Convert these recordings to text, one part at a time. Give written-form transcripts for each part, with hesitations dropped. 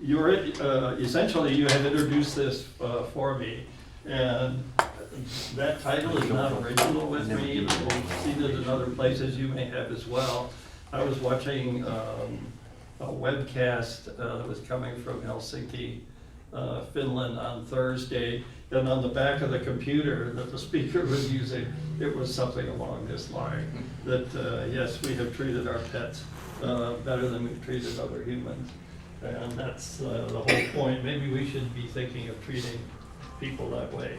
you're essentially you have introduced this for me, and that title is not original with me. You've seen it in other places. You may have as well. I was watching a webcast that was coming from Helsinki, Finland on Thursday, and on the back of the computer that the speaker was using, it was something along this line, that yes, we have treated our pets better than we've treated other humans. And that's the whole point. Maybe we should be thinking of treating people that way.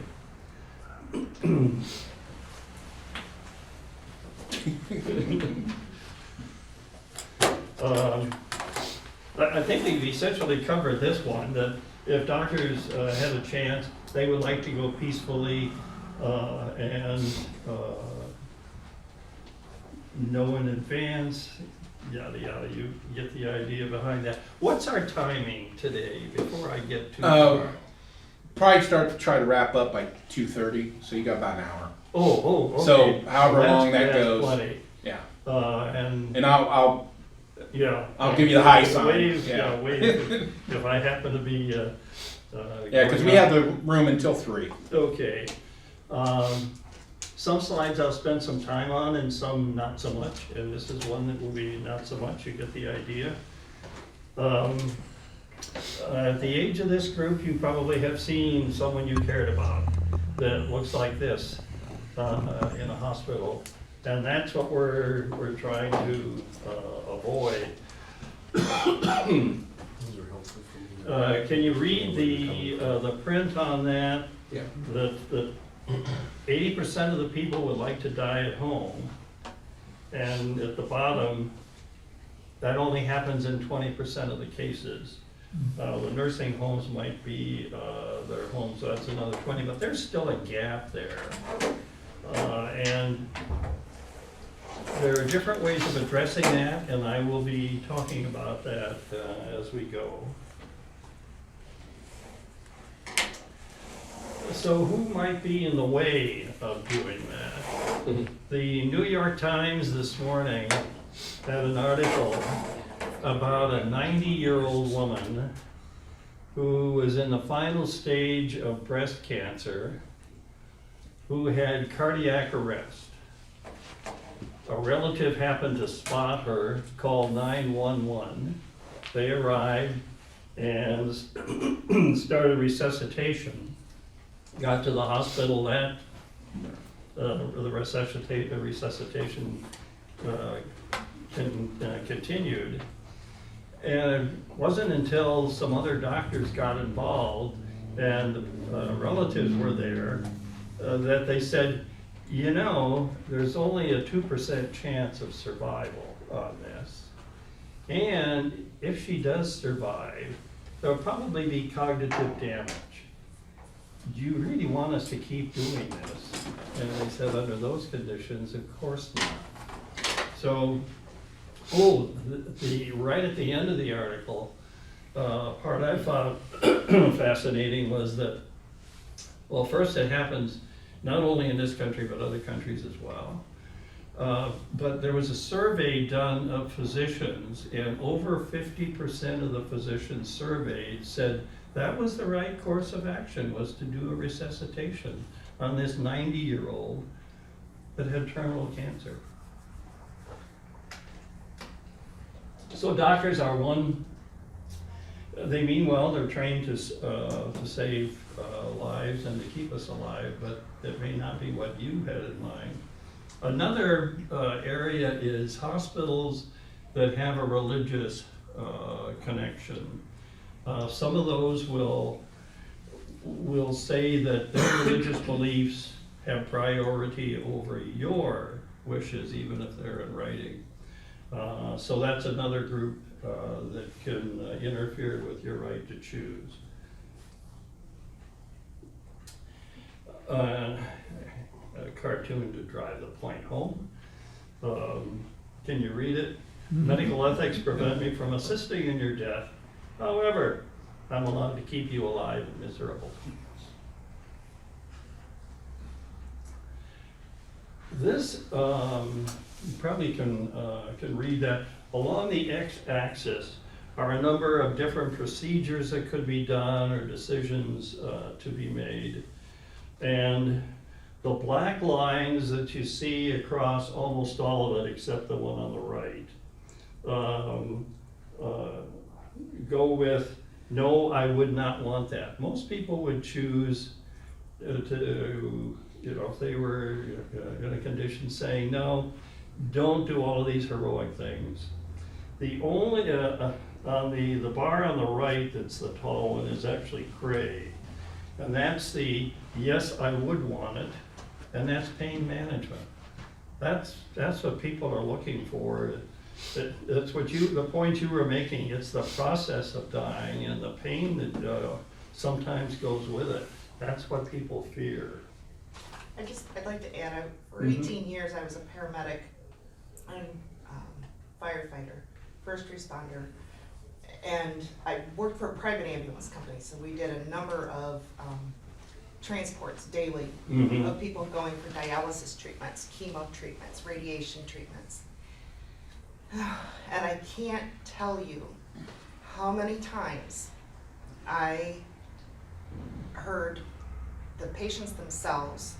I think we've essentially covered this one, that if doctors had a chance, they would like to go peacefully and know in advance, yada yada, you get the idea behind that. What's our timing today, before I get too far? Probably try to wrap up by 2:30, so you got about an hour. Oh, okay. So however That's- long that that's goes. plenty. Yeah. And I'll yeah, I'll give you the high sign. Wave, Yeah. wave if I happen to be. Yeah, because we have the room until 3. Okay. Some slides I'll spend some time on and some not so much, and this is one that will be not so much, you get the idea. At the age of this group, you probably have seen someone you cared about that looks like this in a hospital, and that's what we're trying to avoid. Can you read the print on that? Yeah. That 80% of the people would like to die at home, and at the bottom, that only happens in 20% of the cases. The nursing homes might be their homes, so that's another 20, but there's still a gap there. And there are different ways of addressing that, and I will be talking about that as we go. So who might be in the way of doing that? The New York Times this morning had an article about a 90-year-old woman who was in the final stage of breast cancer, who had cardiac arrest. A relative happened to spot her, called 911. They arrived and started resuscitation. Got to the hospital, that the resuscitation continued. And it wasn't until some other doctors got involved and relatives were there that they said, you know, there's only a 2% chance of survival on this. And if she does survive, there'll probably be cognitive damage. Do you really want us to keep doing this? And they said, under those conditions, of course not. So, right at the end of the article, part I found fascinating was that, well, first it happens not only in this country, but other countries as well. But there was a survey done of physicians, and over 50% of the physicians surveyed said that was the right course of action, was to do a resuscitation on this 90-year-old that had terminal cancer. So doctors are they mean well, they're trained to save lives and to keep us alive, but it may not be what you had in mind. Another area is hospitals that have a religious connection. Some of those will say that their religious beliefs have priority over your wishes, even if they're in writing. So that's another group that can interfere with your right to choose. A cartoon to drive the point home. Can you read it? Medical ethics prevent me from assisting in your death. However, I'm allowed to keep you alive and miserable. This, you probably can read that. Along the x-axis are a number of different procedures that could be done or decisions to be made. And the black lines that you see across almost all of it, except the one on the right, go with, no, I would not want that. Most people would choose to, if they were in a condition saying, no, don't do all of these heroic things. The only, on the bar on the right that's the tall one is actually gray. And that's the, yes, I would want it, and that's pain management. That's what people are looking for. That's what the point you were making. It's the process of dying and the pain that sometimes goes with it. That's what people fear. I'd like to add, for 18 years I was a paramedic and firefighter, first responder, and I worked for a private ambulance company, so we did a number of transports daily of people going for dialysis treatments, chemo treatments, radiation treatments. And I can't tell you how many times I heard the patients themselves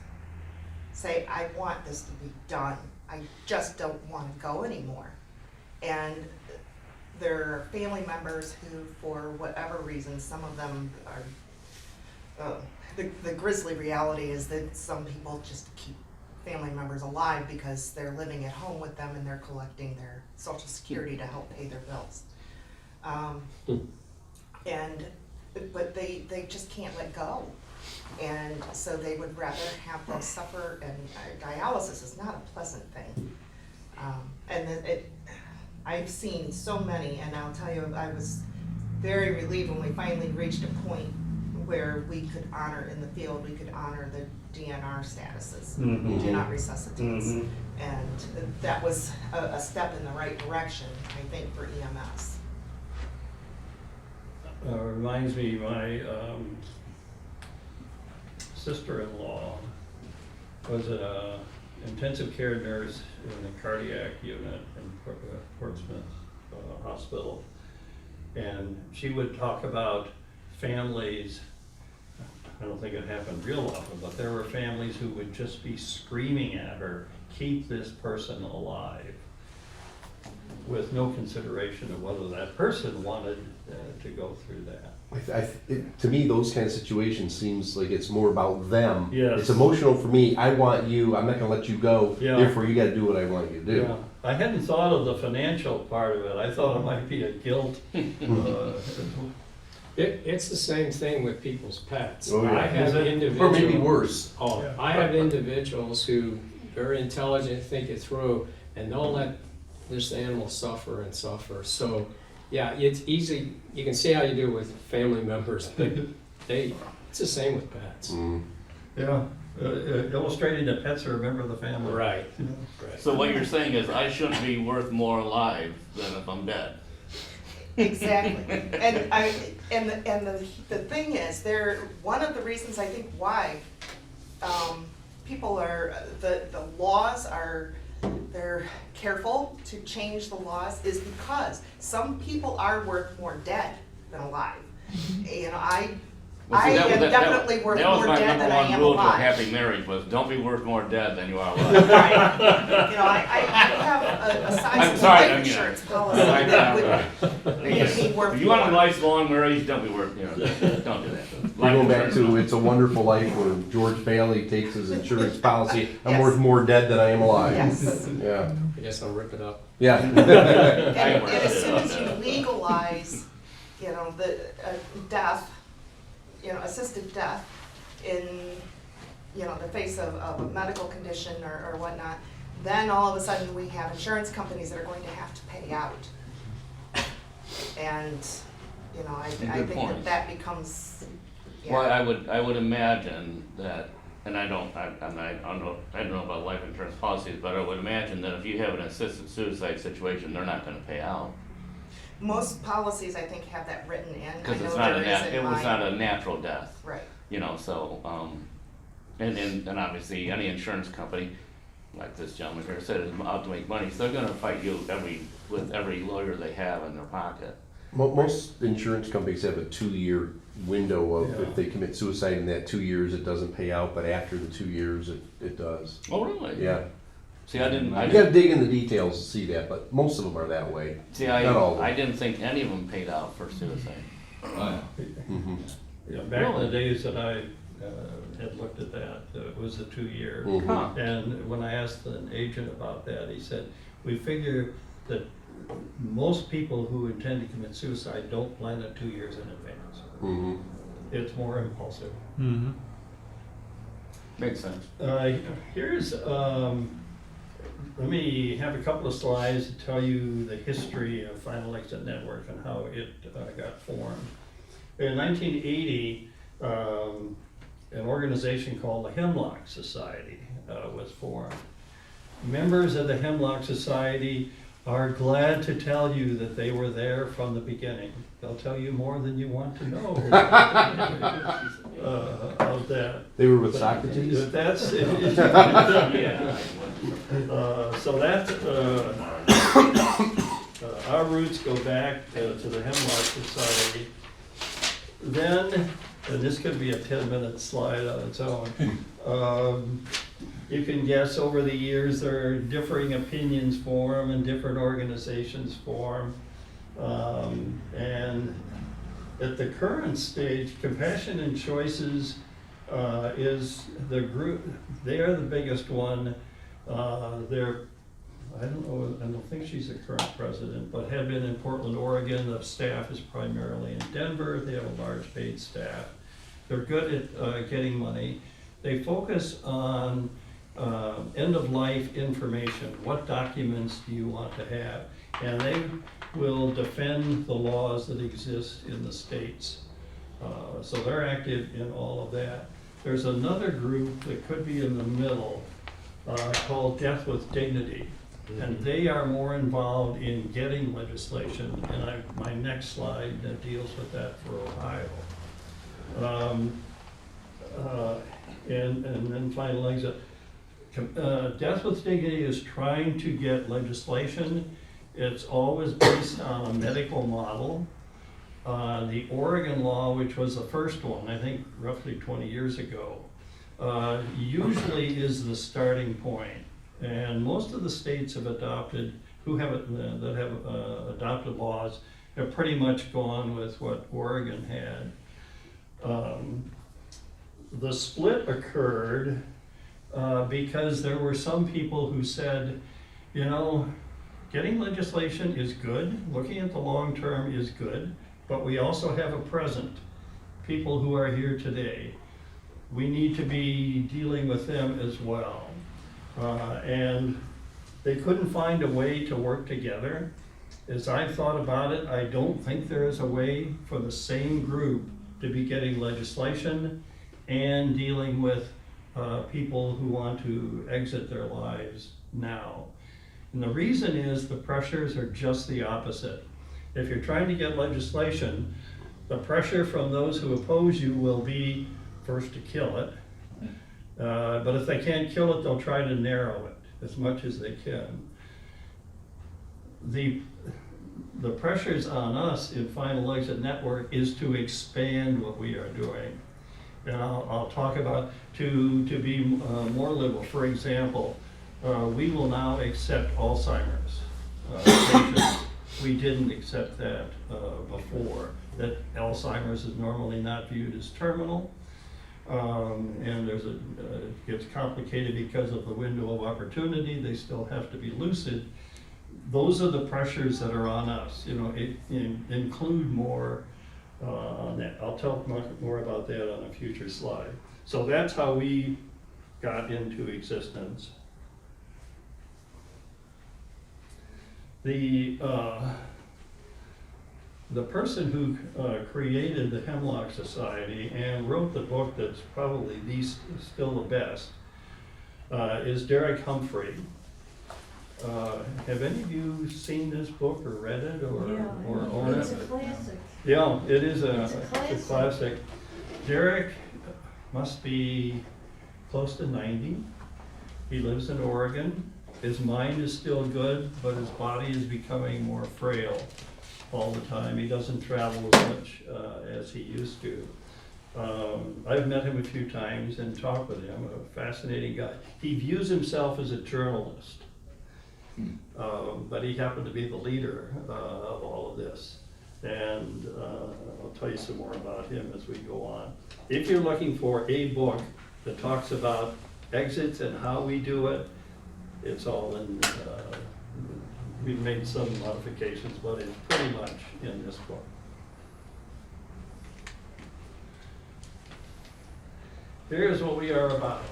say, I want this to be done. I just don't want to go anymore. And there are family members who, for whatever reason, some of them are, the grisly reality is that some people just keep family members alive because they're living at home with them and they're collecting their Social Security to help pay their bills. But they just can't let go. And so they would rather have them suffer, and dialysis is not a pleasant thing. I've seen so many, and I'll tell you, I was very relieved when we finally reached a point where we could honor in the field, we could honor the DNR statuses, do not resuscitate. And that was a step in the right direction, I think, for EMS. Reminds me, my sister-in-law was an intensive care nurse in the cardiac unit in Portsmouth Hospital. And she would talk about families, I don't think it happened real often, but there were families who would just be screaming at her, keep this person alive, with no consideration of whether that person wanted to go through that. To me, those kind of situations seems like it's more about them. Yes. It's emotional for me. I want you. I'm not going to let you go. Yeah. Therefore, you got to do what I want you to do. Yeah. I hadn't thought of the financial part of it. I thought it might be a guilt. It's the same thing with people's pets. Oh, yeah. I have individuals, Or maybe worse. Oh, Yeah. I have individuals who very intelligent, think it through, and don't let this animal suffer and suffer. So, yeah, it's easy. You can see how you do it with family members, but it's the same with pets. Yeah, illustrating that pets are a member of the family. Right. So what you're saying is I shouldn't be worth more alive than if I'm dead. Exactly. And the thing is, one of the reasons I think why people are, the laws are, they're careful to change the laws is because some people are worth more dead than alive. You know, I am definitely worth more dead than I am That was my number one rule to a alive. happy marriage was don't be worth more dead than you are alive. Right. You know, I have a sizable life insurance policy that would make me worth If you want a more. nice long marriage, don't be worth, don't do that. We're going back to It's a Wonderful Life where George Bailey takes his insurance policy. I'm Yes. worth more dead than I am alive. Yes. Yeah. I guess I'll rip it up. Yeah. And as soon as you legalize, you know, the death, you know, assisted death in, you know, the face of a medical condition or whatnot, then all of a sudden we have insurance companies that are going to have to pay out. And, you know, I Good think point. that becomes, yeah. Well, I would imagine that, and I don't know about life insurance policies, but I would imagine that if you have an assisted suicide situation, they're not gonna pay out. Most policies, I think, have that written in. Because I it's know not there is in it was mine. not a natural death. Right. You know, so, and obviously any insurance company, like this gentleman here said, is out to make money, so they're gonna fight you with every lawyer they have in their pocket. Most insurance companies have a 2-year window of Yeah. if they commit suicide in that 2 years, it doesn't pay out, but after the 2 years, it does. Oh, really? Yeah. See, I You gotta dig in the details to see that, but most of them are that way. See, Not all of them. I didn't think any of them paid out for suicide. Mhm. Yeah, back in the Really? days that I had looked at that, it was a 2-year. Mhm. Huh. And when I asked an agent about that, he said, we figure that most people who intend to commit suicide don't plan it 2 years in advance. Mhm. It's more impulsive. Makes sense. Here's, let me have a couple of slides to tell you the history of Final Exit Network and how it got formed. In 1980, an organization called the Hemlock Society was formed. Members of the Hemlock Society are glad to tell you that they were there from the beginning. They'll tell you more than you want to know of that. They were with Socrates? That's, yeah. So that, our roots go back to the Hemlock Society. Then, and this could be a 10-minute slide on its own, you can guess over the years there are differing opinions form and different organizations form. And at the current stage, Compassion and Choices is the group, they are the biggest one. They're, I don't think she's the current president, but had been in Portland, Oregon. The staff is primarily in Denver. They have a large paid staff. They're good at getting money. They focus on end-of-life information. What documents do you want to have? And they will defend the laws that exist in the states. So they're active in all of that. There's another group that could be in the middle called Death with Dignity. And they are more involved in getting legislation. And my next slide deals with that for Ohio. And then final exit. Death with Dignity is trying to get legislation. It's always based on a medical model. The Oregon law, which was the first one, I think roughly 20 years ago, usually is the starting point. And most of the states have adopted, that have adopted laws, have pretty much gone with what Oregon had. The split occurred because there were some people who said, you know, getting legislation is good, looking at the long term is good, but we also have a present, people who are here today. We need to be dealing with them as well. And they couldn't find a way to work together. As I've thought about it, I don't think there is a way for the same group to be getting legislation and dealing with people who want to exit their lives now. And the reason is the pressures are just the opposite. If you're trying to get legislation, the pressure from those who oppose you will be first to kill it. But if they can't kill it, they'll try to narrow it as much as they can. The pressures on us in Final Exit Network is to expand what we are doing. And I'll talk about to be more liberal. For example, we will now accept Alzheimer's patients. We didn't accept that before. That Alzheimer's is normally not viewed as terminal. And it gets complicated because of the window of opportunity. They still have to be lucid. Those are the pressures that are on us. You know, include more on that. I'll talk more about that on a future slide. So that's how we got into existence. The person who created the Hemlock Society and wrote the book that's probably still the best is Derek Humphrey. Have any of you seen this book or read it or own it? It's a classic. Yeah, it is It's a a classic. classic. Derek must be close to 90. He lives in Oregon. His mind is still good, but his body is becoming more frail. all the time. He doesn't travel as much as he used to. I've met him a few times and talked with him, a fascinating guy. He views himself as a journalist, but he happened to be the leader of all of this. And I'll tell you some more about him as we go on. If you're looking for a book that talks about exits and how we do it, it's all in, we've made some modifications, but it's pretty much in this book. Here's what we are about.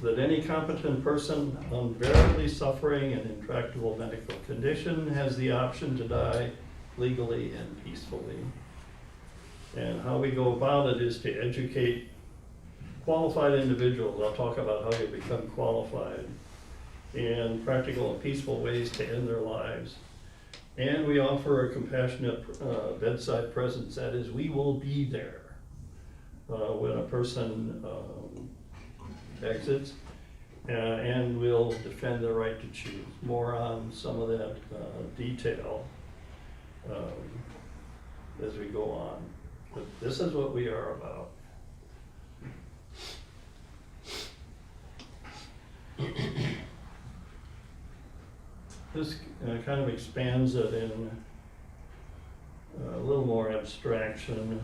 That any competent person unbearably suffering an intractable medical condition has the option to die legally and peacefully. And how we go about it is to educate qualified individuals. I'll talk about how you become qualified, and practical and peaceful ways to end their lives. And we offer a compassionate bedside presence. That is, we will be there when a person exits, and we'll defend their right to choose. More on some of that detail as we go on. But this is what we are about. This kind of expands it in a little more abstraction.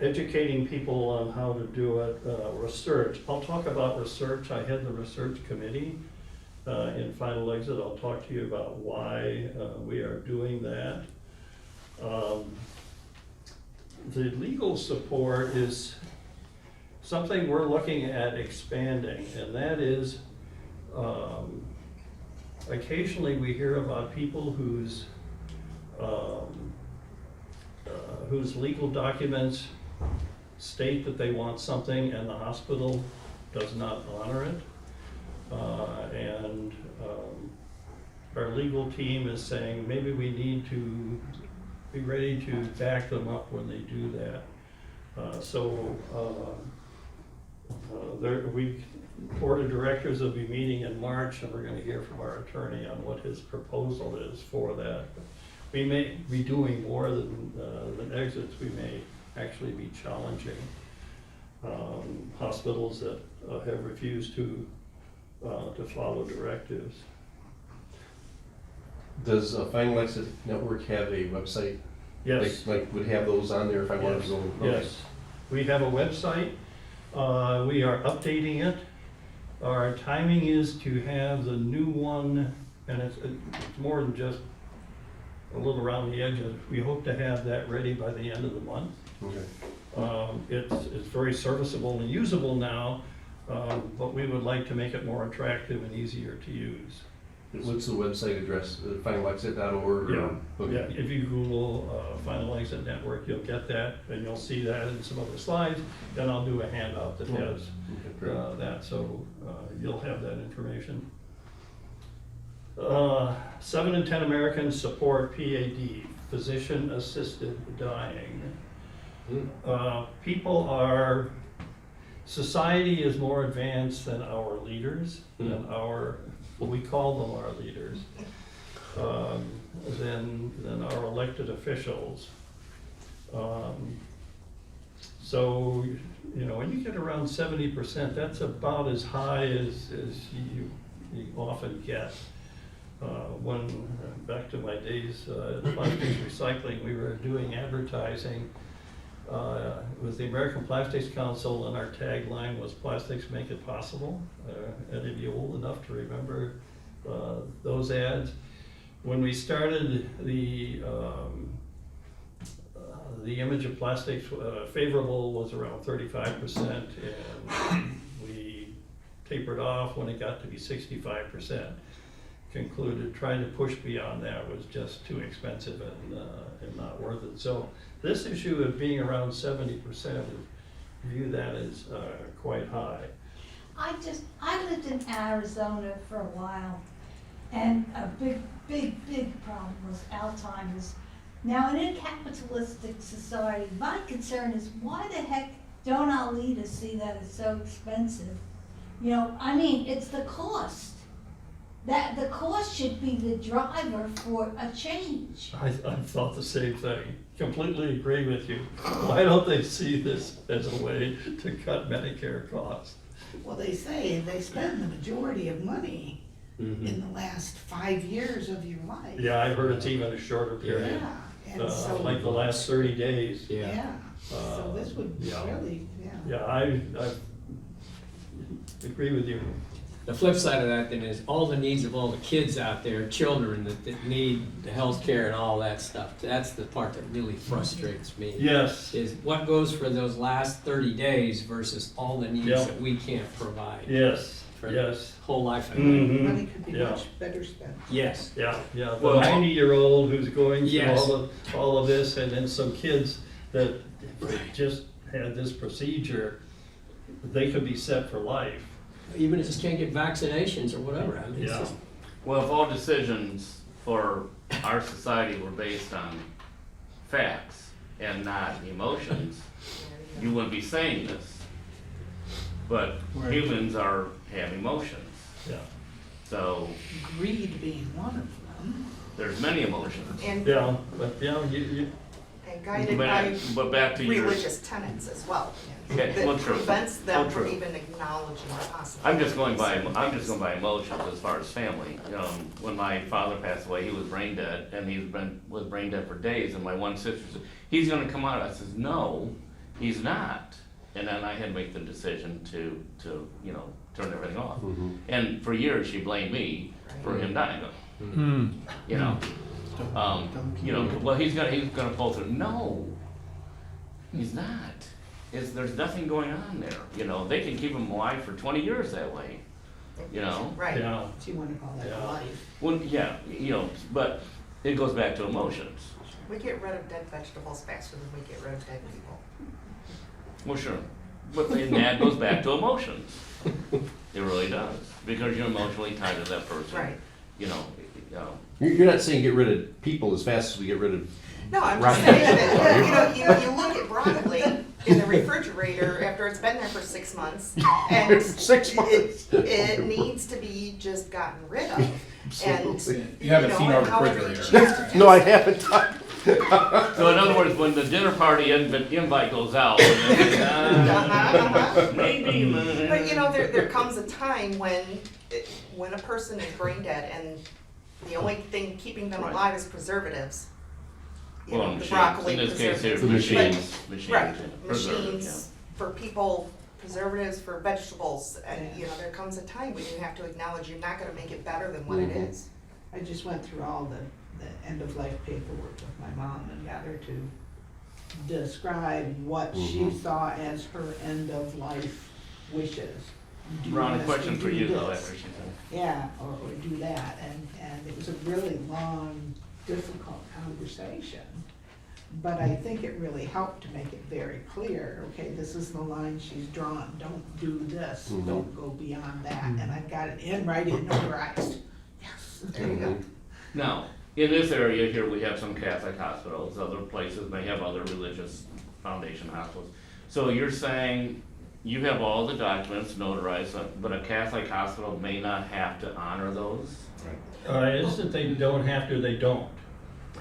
Educating people on how to do it, research. I'll talk about research. I head the research committee in Final Exit. I'll talk to you about why we are doing that. The legal support is something we're looking at expanding, and that is occasionally we hear about people whose legal documents state that they want something and the hospital does not honor it. And our legal team is saying maybe we need to be ready to back them up when they do that. Board of Directors will be meeting in March, and we're going to hear from our attorney on what his proposal is for that. We may be doing more than exits. We may actually be challenging hospitals that have refused to follow directives. Does Final Exit Network have a website? Yes. Like would have those on there if I wanted to go? Okay. Yes, we have a website. We are updating it. Our timing is to have the new one, and it's more than just a little around the edges. We hope to have that ready by the end of the month. Okay. It's very serviceable and usable now, but we would like to make it more attractive and easier to use. What's the website address? Finalexit.org? Yeah, Okay. yeah. If you Google Final Exit Network, you'll get that, and you'll see that in some other slides. Then I'll do a handout that has Okay, great. that, so you'll have that information. 7 in 10 Americans support Ph.D, physician-assisted dying. Society is more advanced than our leaders, than we call them our leaders, than our elected officials. So, when you get around 70%, that's about as high as you often get. Back to my days at Plastics Recycling, we were doing advertising with the American Plastics Council, and our tagline was "Plastics Make It Possible." Any of you old enough to remember those ads? When we started, the image of plastics favorable was around 35%, and we tapered off when it got to be 65%. Concluded trying to push beyond that was just too expensive and not worth it. So this issue of being around 70%, view that as quite high. I lived in Arizona for a while, and a big problem was Alzheimer's. Now, in a capitalistic society, my concern is why the heck don't our leaders see that it's so expensive? It's the cost. that the cost should be the driver for a change. I thought the same thing. Completely agree with you. Why don't they see this as a way to cut Medicare costs? Well, they say they spend the majority of money Mhm. in the last 5 years of your life. Yeah, I've heard it's even a shorter period, Yeah, and so, like the last 30 days. Yeah. yeah, so this would yeah. really, yeah. Yeah, I agree with you. The flip side of that then is all the needs of all the kids out there, children that need the health care and all that stuff. That's the part that really frustrates me. Yes, Is what goes for those last 30 days versus all the needs Yeah. that we can't provide. yes, For yes. whole life. Mhm. Money could be Yeah. much better spent. Yes. Yeah, the Well- 90-year-old who's going through Yes. all of this, and then some kids that just had this procedure, they could be set for life. Even if you just can't get vaccinations or whatever. I mean, it's Yeah. just, Well, if all decisions for our society were based on facts and not emotions, you wouldn't be saying this. But humans have emotions, Yeah, so Greed being one of them. there's many emotions. And, yeah, but you and guided by But back to your, religious tenets as well. Okay, well, That true. prevents them Well, from true. even acknowledging the possibility. I'm just going by emotions as far as family. When my father passed away, he was brain dead, and was brain dead for days, and my one sister said, he's gonna come out. I says, no, he's not. And then I had to make the decision to turn everything off. And for years, she blamed me for him dying. Well, he's gonna pull through. No, he's not. There's nothing going on there. They can keep him alive for 20 years that way. Right. yeah, Do you wanna call that Yeah. life? Well, yeah, but it goes back to emotions. We get rid of dead vegetables faster than we get rid of dead people. Well, sure. But then that goes back to emotions. It really does. Because you're emotionally tied to that person. Right. You're not saying get rid of people as fast as we get rid of, No, I'm Right. just saying that, you look at broccoli in the refrigerator after it's been there for 6 months, and 6 months. it needs to be just gotten rid of. And, Absolutely. You haven't seen our and however you refrigerator. choose to do No, I so. haven't. So in other words, when the dinner party invite goes out, and then, maybe. But there comes a time when a person is brain dead and the only thing keeping them Right. alive is preservatives. Well, The machines. broccoli In this case here, preservatives. machines. Right, Preservatives, machines for people, preservatives for vegetables, and there comes a time when you have to acknowledge you're not gonna make it better than what it is. I just went through all the end-of-life paperwork with my mom and got her to describe what she saw as her end-of-life wishes. Do Ron, a this, question or for do you though, this. after she said. Yeah, or do that, and it was a really long, difficult conversation. But I think it really helped to make it very clear, okay, this is the line she's drawn, don't do this, don't go beyond that, and I've got it in writing, notarized. Yes, there you go. Now, in this area here, we have some Catholic hospitals, other places may have other religious foundation hospitals. So you're saying you have all the documents notarized, but a Catholic hospital may not have to honor those? it isn't they don't have to, they don't.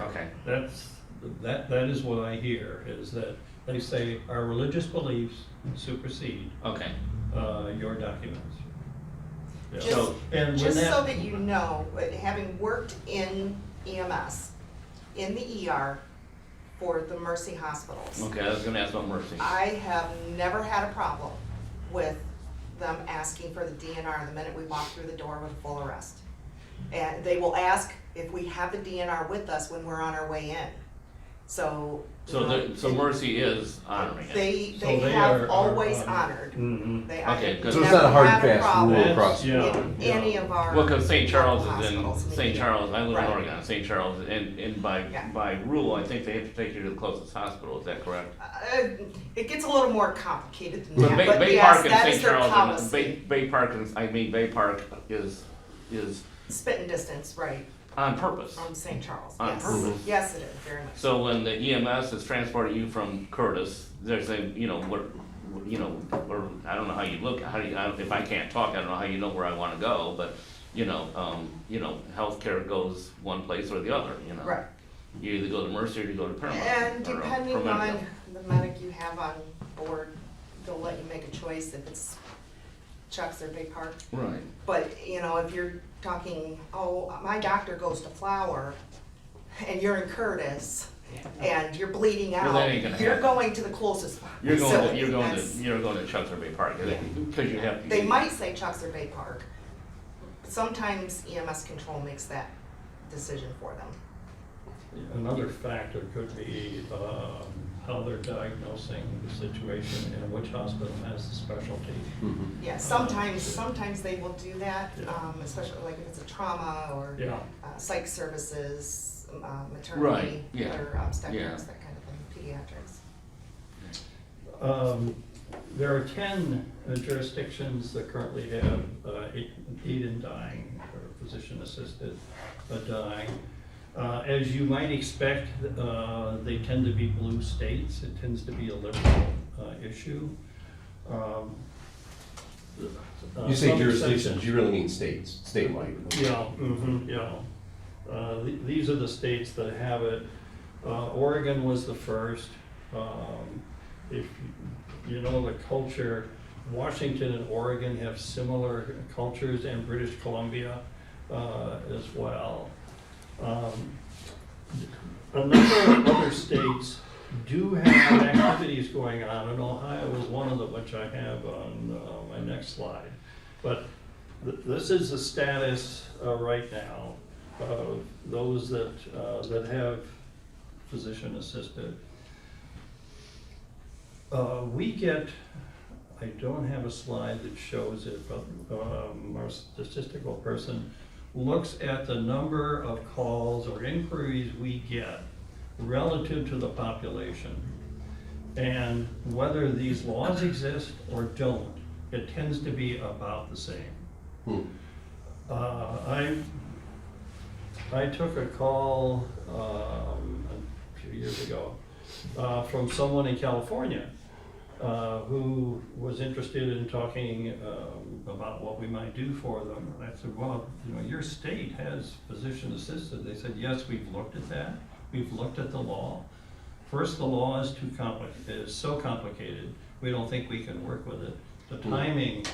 Okay. That is what I hear, is that they say our religious beliefs supersede Okay. your documents. Yeah. Just- So, and when Just so that you know, having worked in EMS, in the ER for the Mercy hospitals, Okay, I was gonna ask about Mercy. I have never had a problem with them asking for the DNR the minute we walk through the door with a full arrest. And they will ask if we have the DNR with us when we're on our way in. So. So Mercy is honoring it? They So they have are always honored. honored. Mhm. They, Okay, I good. So it's never not a hard had and fast problem rule across. Yeah. in any of our. Well, because St. Charles local is in, hospitals St. Charles, I live in Right. Oregon, St. Charles, and Yeah. by rule, I think they have to take you to the closest hospital, is that correct? It gets a little more complicated than But that, Bay, but Bay yes, Park and that St. is their Charles, policy. Bay Park, Bay Park is Spitting distance, right, on purpose. from St. Charles, On yes. purpose. Yes, it is, very much. So when the EMS is transporting you from Curtis, there's a, or I don't know how you look, if I can't talk, I don't know how you know where I wanna go, but healthcare goes one place or the other, you know. Right. You either go to Mercy or you go to Paramount. And or, depending Promedica. on the medic you have on board, they'll let you make a choice if it's Chuck's or Bay Park. Right. But, if you're talking, oh, my doctor goes to Flower, and you're in Curtis, and you're bleeding Well, out, that ain't gonna you're happen. going to the closest You're going facility. to, you're going That's- to, you're going to Chuck's or Bay Park, Yeah. because you have to. They might say Chuck's or Bay Park. Sometimes EMS control makes that decision for them. Another factor could be how they're diagnosing the situation and which hospital has the specialty. Yeah, sometimes they will do that, especially like if it's a trauma or Yeah. psych services, maternity, Right, yeah, or obstetrics, yeah. that kind of thing, pediatrics. There are 10 jurisdictions that currently have aid in dying, or physician-assisted dying. As you might expect, they tend to be blue states. It tends to be a liberal issue. You say Some jurisdictions, exceptions. you really mean states, statewide. Yeah, these are the states that have it. Oregon was the first. If you know the culture, Washington and Oregon have similar cultures, and British Columbia as well. A number of other states do have activities going on, and Ohio is one of them, which I have on my next slide. But this is the status right now of those that have physician assisted. We get, I don't have a slide that shows it, but our statistical person looks at the number of calls or inquiries we get relative to the population. And whether these laws exist or don't, it tends to be about the same. I took a call a few years ago from someone in California who was interested in talking about what we might do for them. And I said, well, your state has physician assisted. They said, yes, we've looked at that. We've looked at the law. First, the law is so complicated, we don't think we can work with it. The timing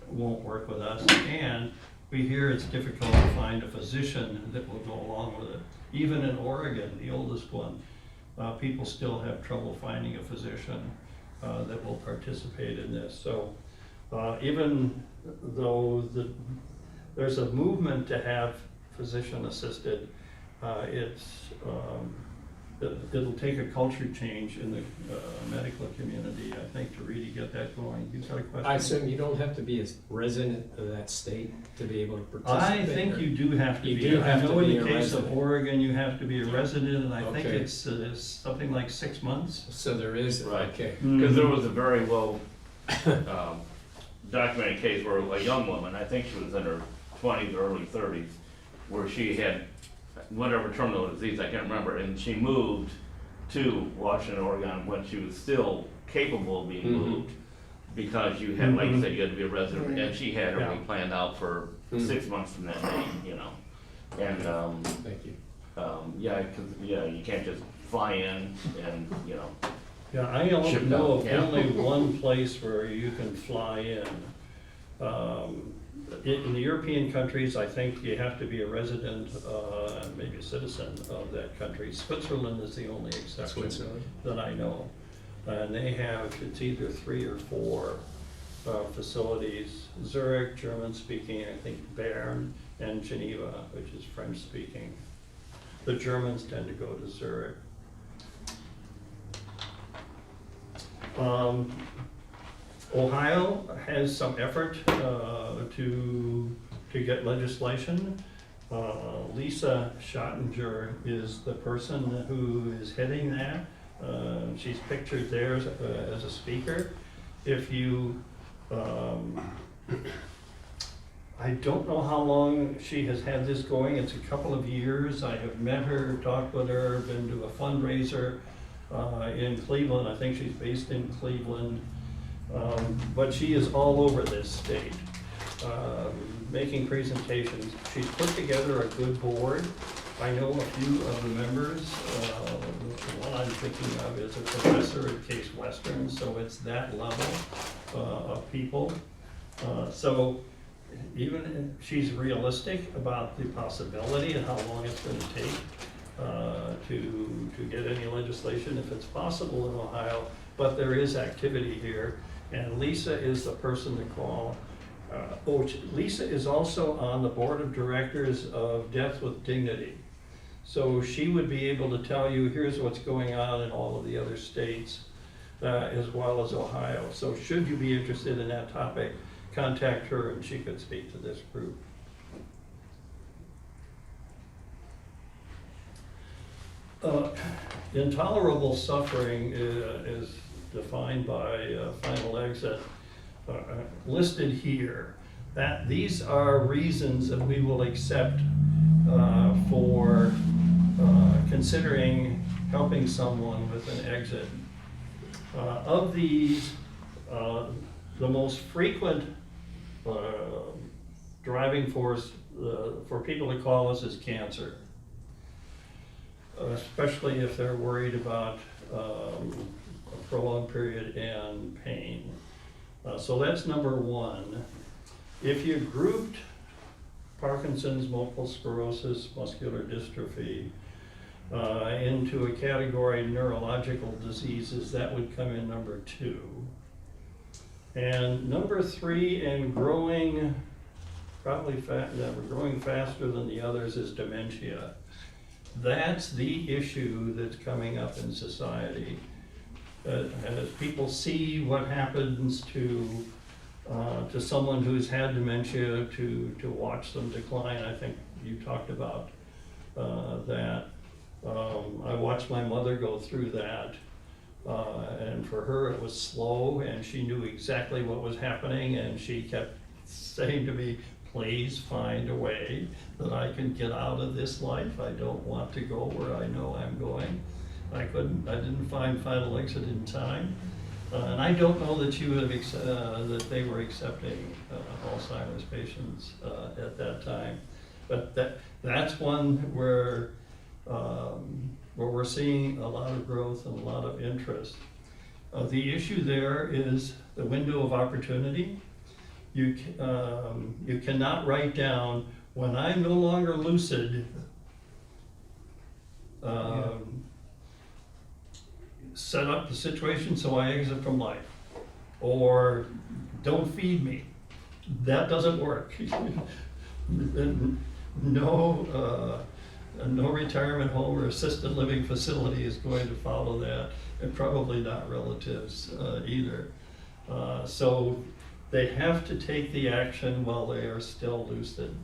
won't work with us, and we hear it's difficult to find a physician that will go along with it. Even in Oregon, the oldest one, people still have trouble finding a physician that will participate in this. So even though there's a movement to have physician assisted, it'll take a culture change in the medical community, I think, to really get that going. You've got a question? I assume you don't have to be a resident of that state to be able to participate? I think or- you do have to You be. do have I to know be in a the case of resident. Oregon, you have to be a resident, and I think Okay. it's something like 6 months. So there is, Right. okay. Because there was a very well documented case where a young woman, I think she was in her 20s, early 30s, where she had whatever terminal disease, I can't remember, and she moved to Washington, Oregon when she was still capable of being moved, because you had, like you said, you had to be a resident, and she had everything Yeah. planned out for 6 months from that day, And, Thank you. you can't just fly in and, Yeah, I only Shipped know out. of Yeah. only one place where you can fly in. In the European countries, I think you have to be a resident, maybe a citizen of that country. Switzerland is the only exception Switzerland. that I know. And they have, it's either 3 or 4 facilities. Zurich, German speaking, I think Bern, and Geneva, which is French speaking. The Germans tend to go to Zurich. Ohio has some effort to get legislation. Lisa Schottinger is the person who is heading that. She's pictured there as a speaker. If you, I don't know how long she has had this going. It's a couple of years. I have met her, talked with her, been to a fundraiser in Cleveland. I think she's based in Cleveland. But she is all over this state. making presentations. She's put together a good board. I know a few of the members. The one I'm thinking of is a professor at Case Western, so it's that level of people. So even if she's realistic about the possibility and how long it's going to take to get any legislation, if it's possible in Ohio, but there is activity here, and Lisa is the person to call. Lisa is also on the board of directors of Death with Dignity. So she would be able to tell you, here's what's going on in all of the other states, as well as Ohio. So should you be interested in that topic, contact her and she could speak to this group. Intolerable suffering is defined by final exit, listed here. That these are reasons that we will accept for considering helping someone with an exit. Of these, the most frequent driving force for people to call us is cancer, especially if they're worried about a prolonged period and pain. So that's number one. If you grouped Parkinson's, multiple sclerosis, muscular dystrophy into a category neurological diseases, that would come in number 2. And number 3, and growing, probably growing faster than the others, is dementia. That's the issue that's coming up in society. As people see what happens to someone who's had dementia, to watch them decline. I think you talked about that. I watched my mother go through that, and for her it was slow, and she knew exactly what was happening, and she kept saying to me, please find a way that I can get out of this life. I don't want to go where I know I'm going. I didn't find final exit in time. And I don't know that you would have that they were accepting Alzheimer's patients at that time. But that's one where we're seeing a lot of growth and a lot of interest. The issue there is the window of opportunity. You cannot write down, when I'm no longer lucid, set up the situation so I exit from life, or don't feed me. That doesn't work. No retirement home or assisted living facility is going to follow that, and probably not relatives either. So they have to take the action while they are still lucid.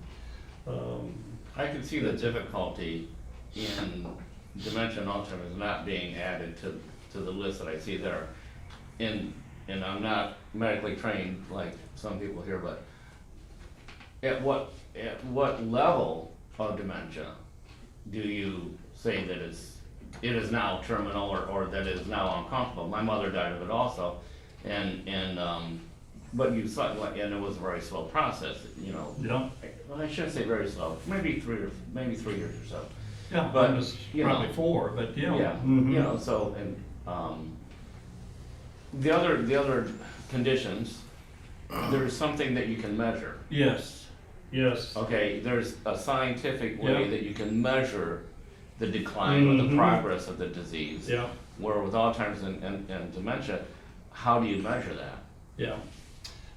I can see the difficulty in dementia and Alzheimer's not being added to the list that I see there. And I'm not medically trained like some people here, but at what level of dementia do you say that it is now terminal, or that it is now uncomfortable? My mother died of it also, and but you saw, and it was a very slow process, you know. Yeah. Well, I shouldn't say very slow, maybe 3 years or so. Yeah, But, it was you probably know, 4, but yeah. Yeah, Mhm. you know, so, and, the other conditions, there's something that you can measure. Yes, yes. Okay, there's a scientific way Yeah. that you can measure the decline or the Mhm. progress of the disease. Yeah, Where with Alzheimer's and dementia, how do you measure that? yeah.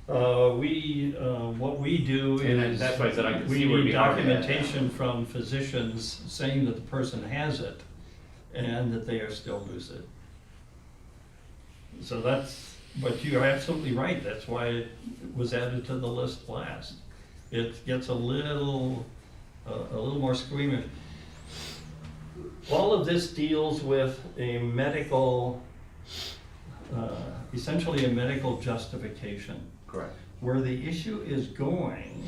What we do And is, that's why I said I can we see where it'd need be hard to add that. documentation from physicians saying that the person has it and that they are still lucid. So but you're absolutely right, that's why it was added to the list last. It gets a little more squeamish. All of this deals with a medical, essentially a medical justification. Correct. Where the issue is going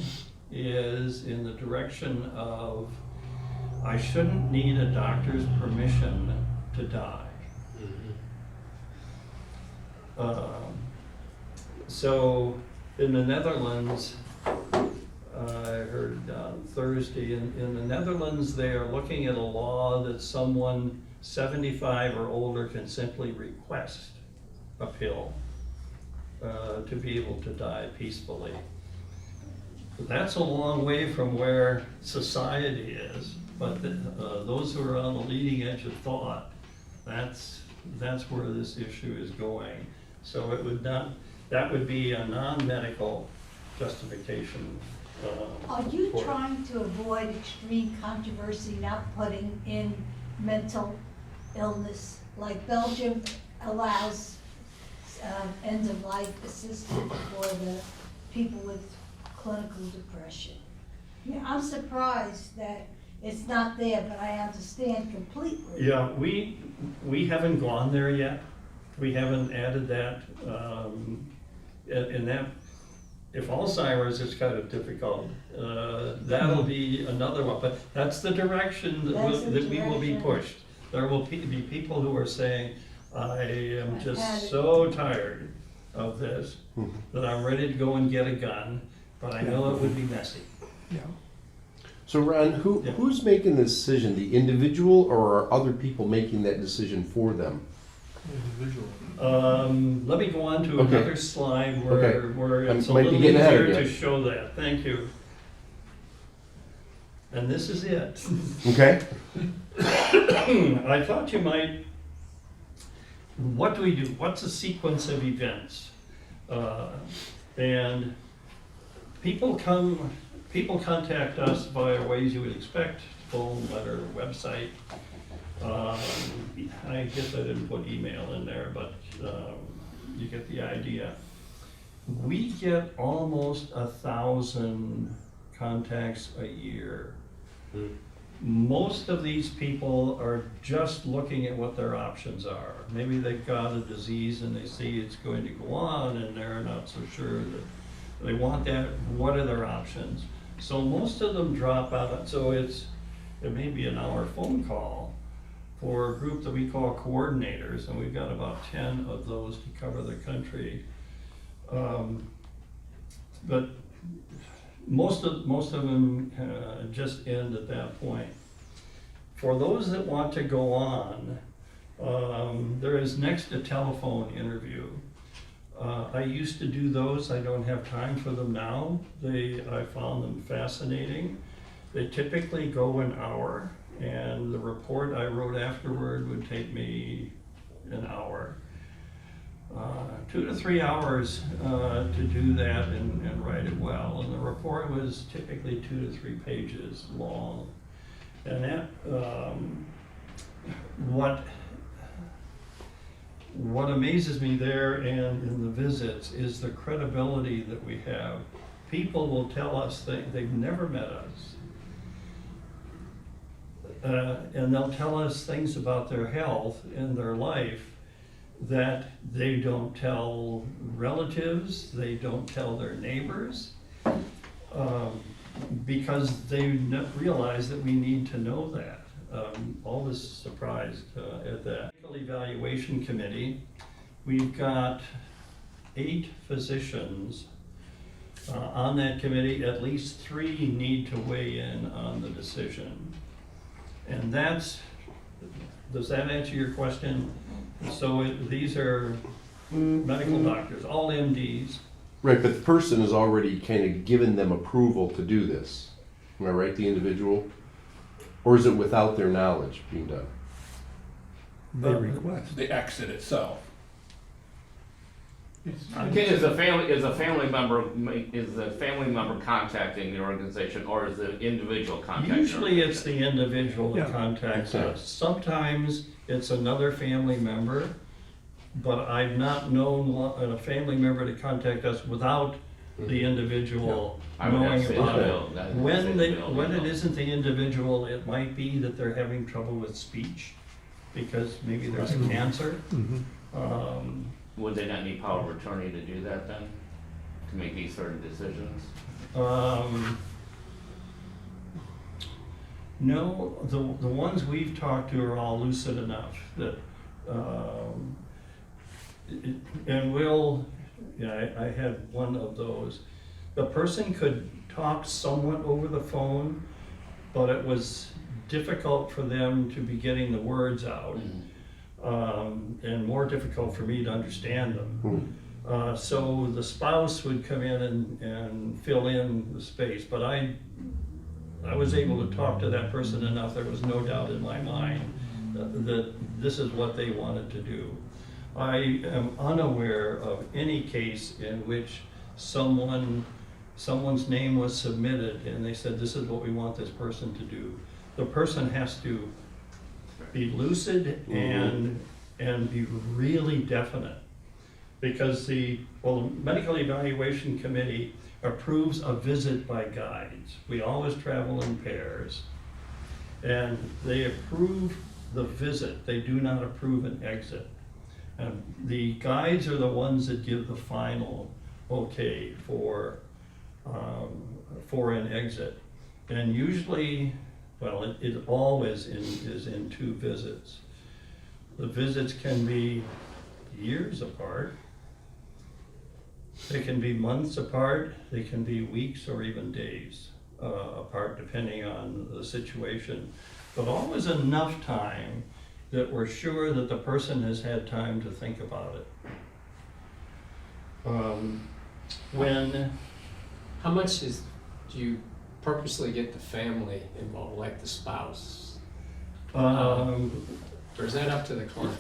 is in the direction of, I shouldn't need a doctor's permission to die. So in the Netherlands, I heard on Thursday, in the Netherlands, they are looking at a law that someone 75 or older can simply request a pill to be able to die peacefully. That's a long way from where society is, but those who are on the leading edge of thought, that's where this issue is going. So it would not, that would be a non-medical justification. Are you for it. trying to avoid extreme controversy, not putting in mental illness? Like Belgium allows end-of-life assistance for the people with clinical depression. Yeah, I'm surprised that it's not there, but I understand completely. Yeah, we haven't gone there yet. We haven't added that. And that, if Alzheimer's is kind of difficult, that'll be another one. But that's the direction that we will be pushed. There will be people who are saying, I am just so tired of this that I'm ready to go and get a gun, but I know it would be messy. So Ron, Yeah. who's making the decision, the individual, or are other people making that decision for them? Let me go on to Okay. another slide where I it's a might be little getting ahead of easier to you. show that. Thank you. And this is it. Okay? I thought you might, what do we do? What's a sequence of events? And people contact us via ways you would expect, phone, letter, website. I guess I didn't put email in there, but you get the idea. We get almost 1,000 contacts a year. Most of these people are just looking at what their options are. Maybe they've got a disease and they see it's going to go on and they're not so sure that they want that. What are their options? So most of them drop out. So it may be an hour phone call for a group that we call coordinators, and we've got about 10 of those to cover the country. But most of them just end at that point. For those that want to go on, there is next a telephone interview. I used to do those. I don't have time for them now. I found them fascinating. They typically go an hour, and the report I wrote afterward would take me an hour. 2 to 3 hours to do that and write it well. And the report was typically 2 to 3 pages long. And that, what amazes me there and in the visits is the credibility that we have. People will tell us they've never met us. And they'll tell us things about their health and their life that they don't tell relatives, they don't tell their neighbors, because they realize that we need to know that. Always surprised at that. Medical Evaluation Committee, we've got 8 physicians on that committee. At least 3 need to weigh in on the decision. And does that answer your question? So these are medical doctors, all MDs. Right, but the person has already kind of given them approval to do this. Am I right, the individual? Or is it without their knowledge being done? They request. The exit itself. Okay, is a family member contacting the organization, or is the individual contacting? Usually it's the individual that Yeah. contacts Okay. us. Sometimes it's another family member, but I've not known a family member to contact us without the individual I would have knowing to say about the it. bill. That- When I'd say the bill, when you it know. isn't the individual, it might be that they're having trouble with speech because maybe there's a cancer. Would they not need power of attorney to do that then? To make these sort of decisions? No, the ones we've talked to are all lucid enough that, and I had one of those. The person could talk somewhat over the phone, but it was difficult for them to be getting the words out, and more difficult for me to understand them. So the spouse would come in and fill in the space, but I was able to talk to that person enough, there was no doubt in my mind that this is what they wanted to do. I am unaware of any case in which someone's name was submitted and they said, this is what we want this person to do. The person has to be lucid and be really definite. Because the medical evaluation committee approves a visit by guides. We always travel in pairs. And they approve the visit, they do not approve an exit. And the guides are the ones that give the final okay for an exit. And usually, well, it always is in 2 visits. The visits can be years apart. They can be months apart, they can be weeks or even days apart, depending on the situation. But always enough time that we're sure that the person has had time to think about it. How much do you purposely get the family involved, like the spouse? Or is that up to the client?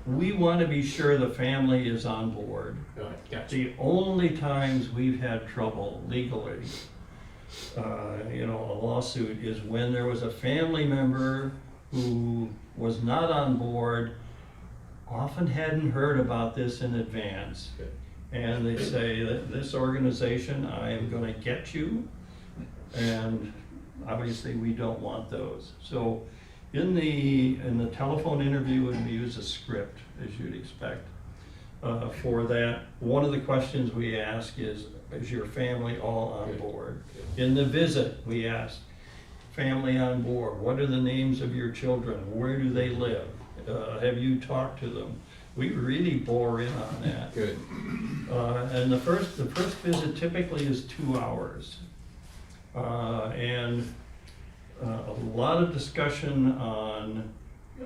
We want to be sure the family is on board. Right, gotcha. The only times we've had trouble legally, a lawsuit, is when there was a family member who was not on board, often hadn't heard about this in advance. Good. And they say that this organization, I am gonna get you, and obviously we don't want those. So in the telephone interview, we use a script, as you'd expect. For that, one of the questions we ask is your family all on board? In the visit, we ask, family on board, what are the names of your children? Where do they live? Have you talked to them? We really bore in on that. Good. And the first visit typically is 2 hours. And a lot of discussion on,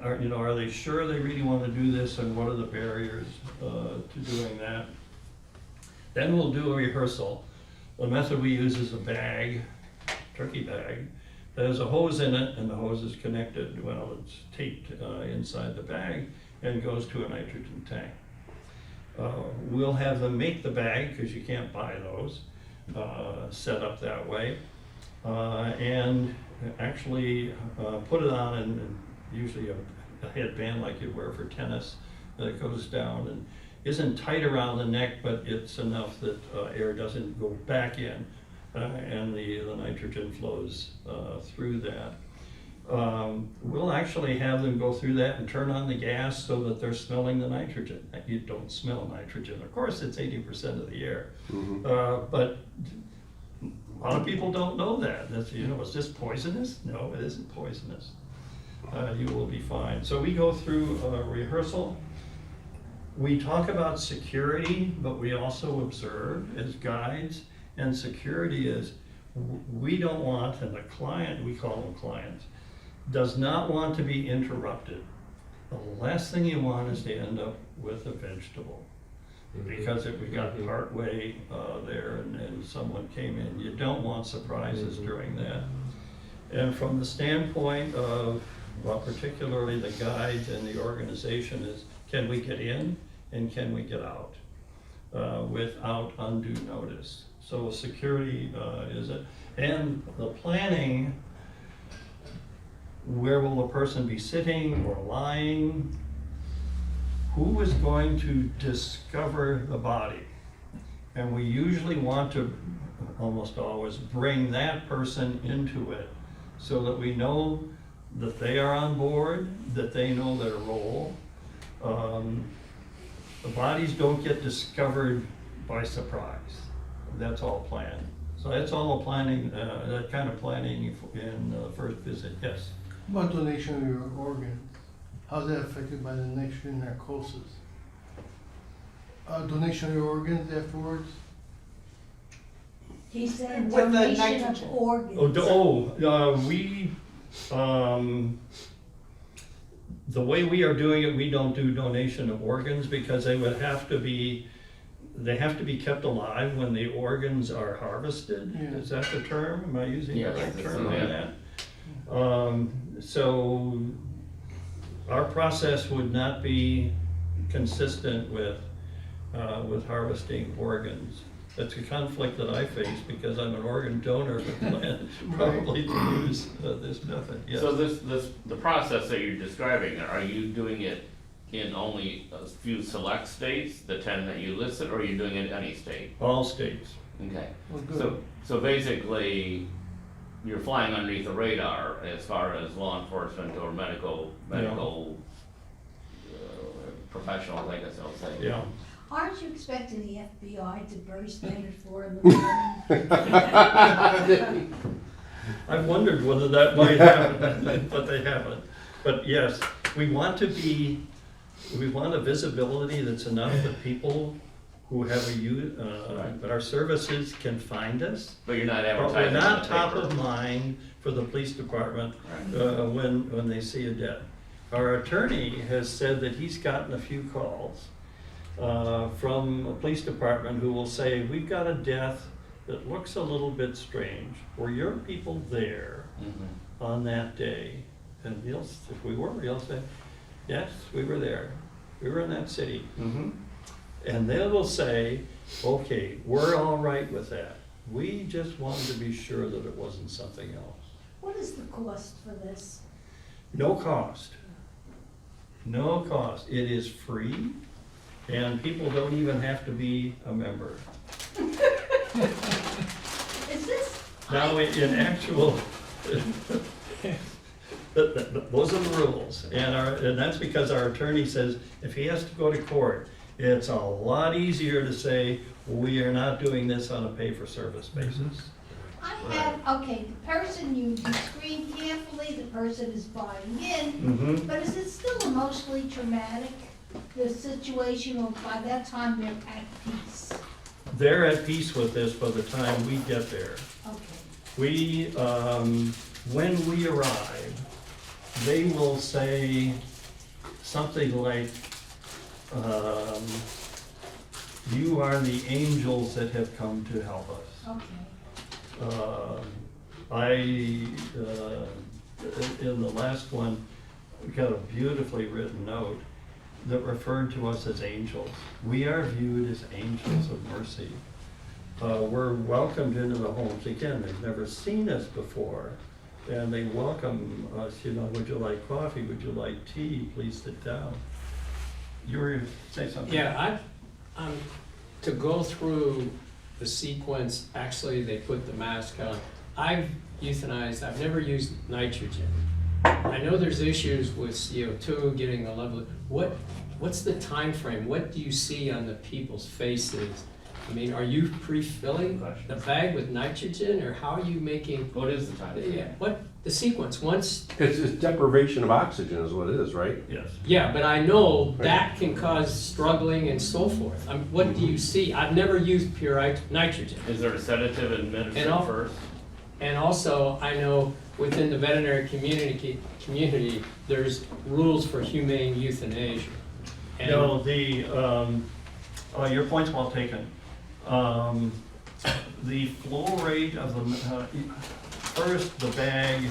are they sure they really want to do this, and what are the barriers to doing that? Then we'll do a rehearsal. The method we use is a bag, turkey bag, that has a hose in it, and the hose is connected, well, it's taped inside the bag and goes to a nitrogen tank. We'll have them make the bag, because you can't buy those, set up that way. And actually put it on, and usually a headband like you wear for tennis that goes down and isn't tight around the neck, but it's enough that air doesn't go back in, and the nitrogen flows through that. We'll actually have them go through that and turn on the gas so that they're smelling the nitrogen. You don't smell nitrogen. Of course, it's 80% of the air. But a lot of people don't know that. That's, is this poisonous? No, it isn't poisonous. You will be fine. So we go through a rehearsal. We talk about security, but we also observe as guides. And security is, we don't want, and the client, we call them clients, does not want to be interrupted. The last thing you want is to end up with a vegetable. Because if we got part way there and someone came in, you don't want surprises during that. And from the standpoint of, well, particularly the guides and the organization, is can we get in and can we get out without undue notice? So security is it. And the planning, where will the person be sitting or lying? Who is going to discover the body? And we usually want to, almost always, bring that person into it so that we know that they are on board, that they know their role. The bodies don't get discovered by surprise. That's all planned. So that's all planning, that kind of planning in the first visit, yes. About donation of your organ, how's that affected by the nitrogen narcosis? donation of your organs afterwards? He said With the donation of nitrogen. organs. The way we are doing it, we don't do donation of organs because they have to be kept alive when the organs are harvested. Yeah. Is that the term? Am I using the Yes, right that's term on it. that? So our process would not be consistent with harvesting organs. That's a conflict that I face because I'm an organ donor for plan, probably to use this method, yes. So the process that you're describing, are you doing it in only a few select states, the 10 that you listed, or are you doing it in any state? All states. Okay. Well, good. So Yeah. basically, you're flying underneath the radar as far as law enforcement or medical professionals, I guess I'll say. Yeah. Aren't you expecting the FBI to burst in at 4 in the morning? I've wondered whether that might happen, but they haven't. But yes, we want a visibility that's enough that people who have our services can find us. But you're not But we're advertising in not the top paper. of mind for the police department Right. when they see a death. Our attorney has said that he's gotten a few calls from a police department who will say, we've got a death that looks a little bit strange. Were your people there Mhm. on that day? And if we were, he'll say, yes, we were there. We were in that city. Mhm. And they will say, okay, we're all right with that. We just wanted to be sure that it wasn't something else. What is the cost for this? No cost. No cost. It is free, and people don't even have to be a member. Is this? Now, in actual, those are the rules, and that's because our attorney says if he has to go to court, it's a lot easier to say, we are not doing this on a pay-for-service basis. I have, okay, the person, you screen carefully, the person is buying in, Mm-hmm. but is it still emotionally traumatic, the situation, or by that time they're at peace? They're at peace with this by the time we get there. Okay. When we arrive, they will say something like, you are the angels that have come to help us. Okay. In the last one, we got a beautifully written note that referred to us as angels. We are viewed as angels of mercy. We're welcomed into the homes. Again, they've never seen us before, and they welcome us, would you like coffee? Would you like tea? Please sit down. You were going to say something? Yeah, to go through the sequence, actually, they put the mask on. I've euthanized, I've never used nitrogen. I know there's issues with CO2, getting the level. What's the time frame? What do you see on the people's faces? I mean, are you pre-filling the bag with nitrogen, or how are you making? What is the time? What the sequence? Once. It's deprivation of oxygen is what it is, right? Yes. Yeah, but I know that can cause struggling and so forth. What do you see? I've never used pure nitrogen. Is there a sedative administered And first? And also, I know within the veterinary community, there's rules for humane euthanasia. And No, your point's well taken. The flow rate of first, the bag,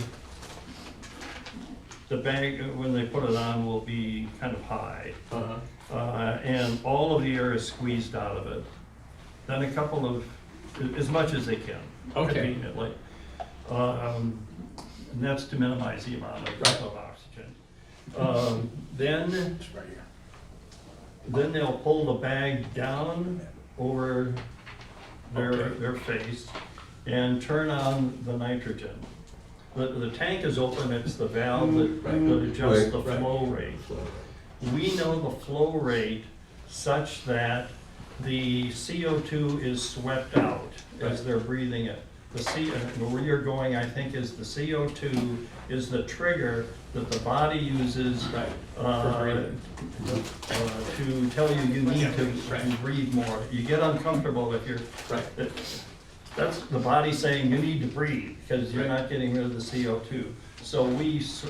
when they put it on, will be kind of high. And all of the air is squeezed out of it. Then a couple of, as much as they can, Okay. conveniently. And that's to minimize the amount of oxygen. Then they'll pull the bag down over their face and turn on the nitrogen. The tank is open, it's the valve that adjusts the flow rate. We know the flow rate such that the CO2 is swept out as they're breathing it. where you're going, I think, is the CO2 is the trigger that the body uses to tell you need to breathe more. You get uncomfortable if you're, that's the body saying you need to breathe because you're not getting rid of the CO2. So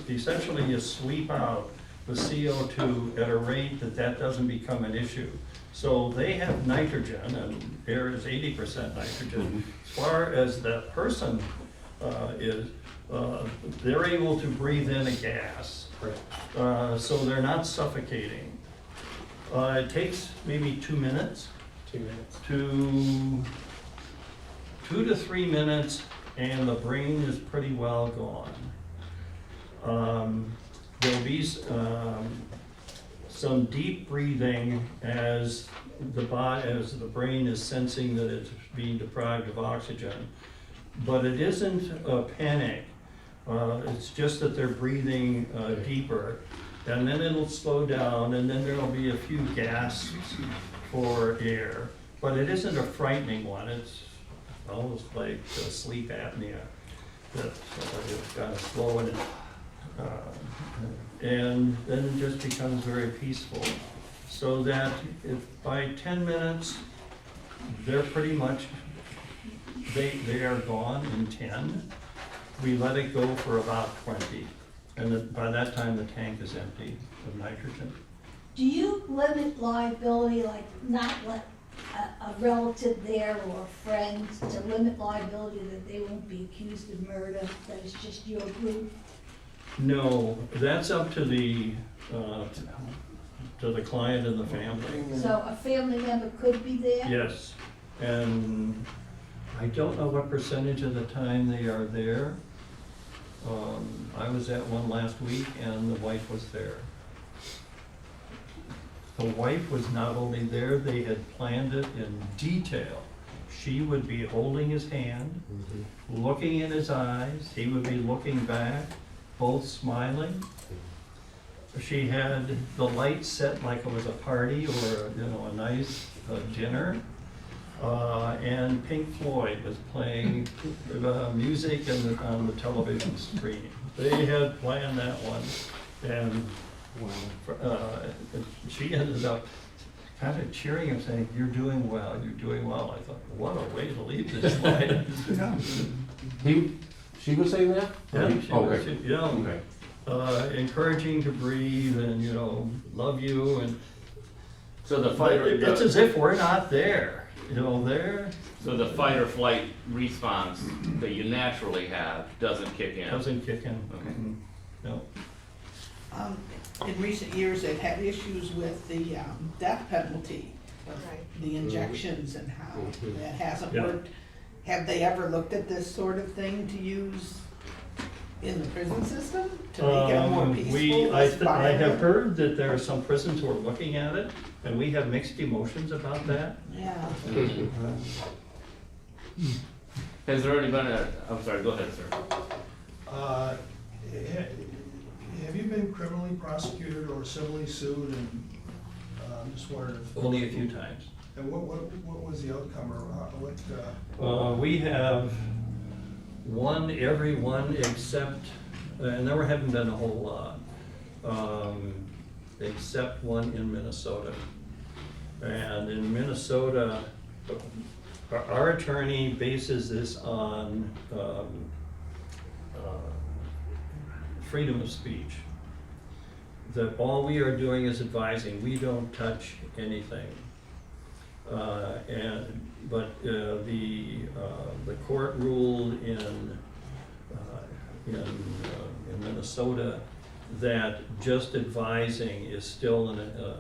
essentially you sweep out the CO2 at a rate that doesn't become an issue. So they have nitrogen, and air is 80% nitrogen. As far as that person they're able to breathe in a gas, so they're not suffocating. It takes maybe 2 minutes. 2 minutes. 2 to 3 minutes, and the brain is pretty well gone. There'll be some deep breathing as the brain is sensing that it's being deprived of oxygen, but it isn't a panic. It's just that they're breathing deeper, and then it'll slow down, and then there'll be a few gasps for air, but it isn't a frightening one. It's almost like sleep apnea. It's kind of slow and then it just becomes very peaceful. So that if by 10 minutes, they're pretty much, they are gone in 10. We let it go for about 20. And by that time, the tank is empty of nitrogen. Do you limit liability, like not let a relative there or friends to limit liability that they won't be accused of murder, that it's just your group? No, that's up to the client and the family. So a family member could be there? Yes, and I don't know what percentage of the time they are there. I was at one last week and the wife was there. The wife was not only there, they had planned it in detail. She would be holding his hand, looking in his eyes, he would be looking back, both smiling. She had the lights set like it was a party or a nice dinner. And Pink Floyd was playing music on the television screen. They had planned that one, and she ended up kind of cheering him, saying, "You're doing well, you're doing well." I thought, what a way to leave this life. She was saying that? Yeah, Okay. encouraging to breathe and, love you, and So the fight or it's as if we're not there, there. so the fight or flight response that you naturally have doesn't kick in. Doesn't kick in. Okay. No. In recent years, they've had issues with the death penalty, Right. the injections and how that hasn't Yeah. worked. Have they ever looked at this sort of thing to use in the prison system to make it more peaceful? I less have violent? heard that there are some prisons who are looking at it, and we have mixed emotions about that. Yeah. Has there already been I'm sorry, go ahead, sir. Have you been criminally prosecuted or civilly sued? And I'm just wondering if. Only a few times. And what was the outcome, or what? We have won every one except, and there haven't been a whole lot, except one in Minnesota. And in Minnesota, our attorney bases this on freedom of speech. That all we are doing is advising, we don't touch anything. But the court ruled in Minnesota that just advising is still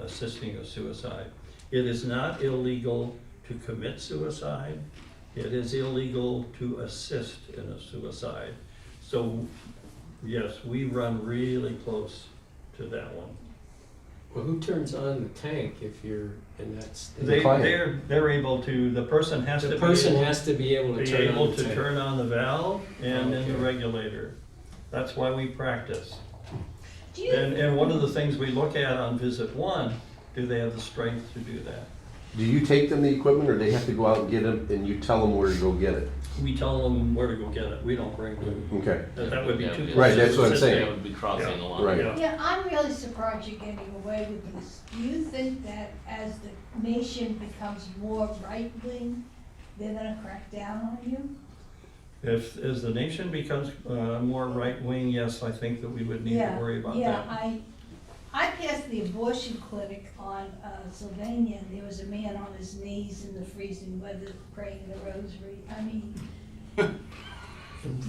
assisting a suicide. It is not illegal to commit suicide. It is illegal to assist in a suicide. So yes, we run really close to that one. Well, who turns on the tank if you're in that state? They're able to, the person has to The be person able, has to be able to turn on the tank. turn on the valve and then the Okay. regulator. That's why we practice. Do you, And one of the things we look at on visit one, do they have the strength to do that? Do you take them the equipment, or they have to go out and get it, and you tell them where to go get it? We tell them where to go get it, we don't bring them. Okay. That would be Yeah, too. yeah. Right, that's what I'm That saying. would be crossing the line. Right. Yeah. Yeah, I'm really surprised you're getting away with this. Do you think that as the nation becomes more right-wing, they're gonna crack down on you? If, as the nation becomes more right-wing, yes, I think that we would need to worry about that. Yeah, I passed the abortion clinic on Sylvania, and there was a man on his knees in the freezing weather praying the rosary. I mean,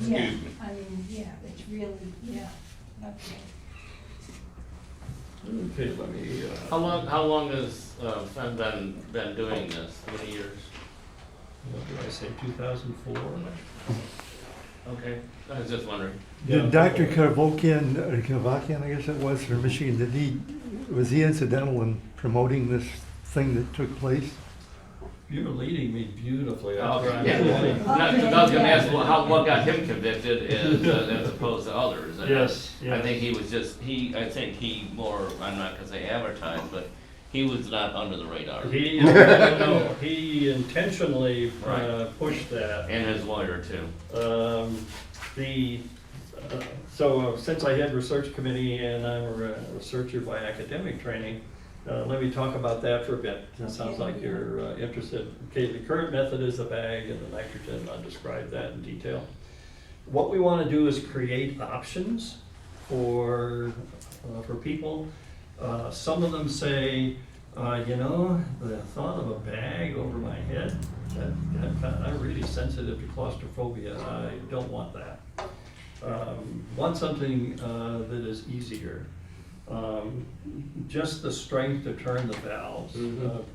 yeah, it's really, yeah, okay. Okay, let me, How long has Fenn been doing this? How many years? what did I say, 2004? Okay, I was just wondering. Did Dr. Karvakian, I guess it was, from Michigan, was he incidental in promoting this thing that took place? You're leading me beautifully. Oh, That's right. yeah. I was gonna ask, well, what got him convicted as opposed to others? And Yes, I yes. think he was just, I think he more, I'm not gonna say advertised, but he was not under the radar. He, no, he intentionally Right. pushed that. And his lawyer too. So since I had research committee and I'm a researcher by academic training, let me talk about that for a bit. It sounds like you're interested. Okay, the current method is the bag and the nitrogen. I'll describe that in detail. What we want to do is create options for people. Some of them say, the thought of a bag over my head, I'm really sensitive to claustrophobia. I don't want that. Want something that is easier. Just the strength to turn the valves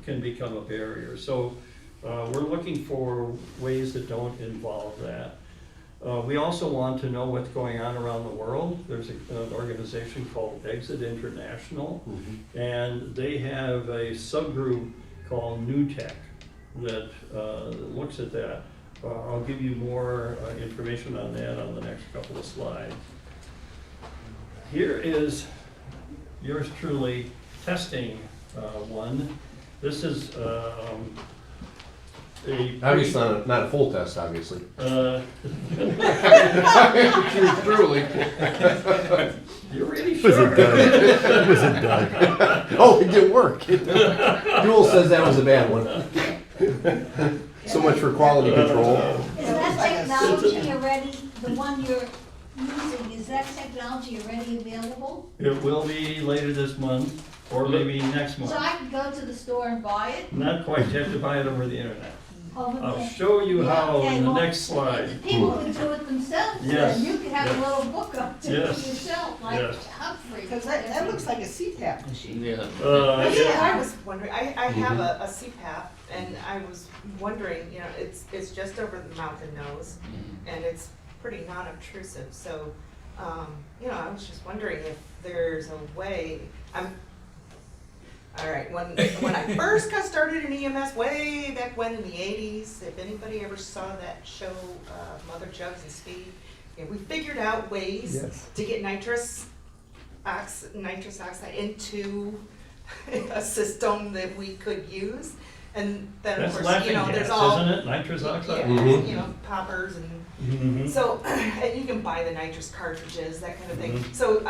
can become a barrier. So we're looking for ways that don't involve that. We also want to know what's going on around the world. There's an organization called Exit International, and they have a subgroup called New Tech that looks at that. I'll give you more information on that on the next couple of slides. Here is yours truly testing one. This is Obviously not a full test, obviously. uh, Truly. You're really Was sure? it Doug? Was it Doug? Oh, it didn't work. Jewel says that was a bad one. So much for quality control. Is that technology already, the one you're using, is that technology already available? It will be later this month, or maybe next month. So I can go to the store and buy it? Not quite, you have to buy it over the internet. Over I'll there? show you Yeah, how okay, in the well, next slide. People can do it themselves, Yes, then you can have a yes. little book up to Yes, yourself, like yes. Humphrey. Because that looks like a CPAP machine. Yeah. That's Yeah. what I was wondering, I have a CPAP, and I was wondering, it's just over the mouth and nose, and it's pretty non-obtrusive, so, I was just wondering if there's a way, all right, when I first got started in EMS, way back when in the 80s, if anybody ever saw that show, Mother Jugs and Speed, we figured out ways Yes. to get nitrous oxide into a system that we could use. And then of That's course, laughing there's gas, all, isn't it? Nitrous oxide? yeah, poppers and, Mhm. so, and you can buy the nitrous cartridges, that kind of thing. Mhm. So,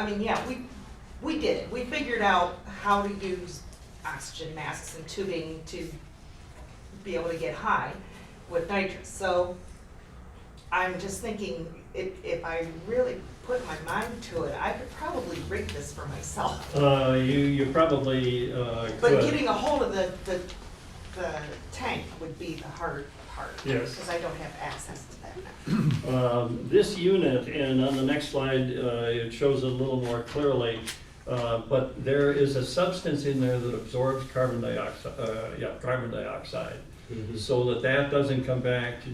we did it. We figured out how to use oxygen masks and tubing to be able to get high with nitrous. So I'm just thinking, if I really put my mind to it, I could probably rig this for myself. You probably But could. getting a hold of the tank would be the hard part. Yes. Because I don't have access to that now. This unit, and on the next slide, it shows it a little more clearly, but there is a substance in there that absorbs carbon dioxide, so that doesn't come back to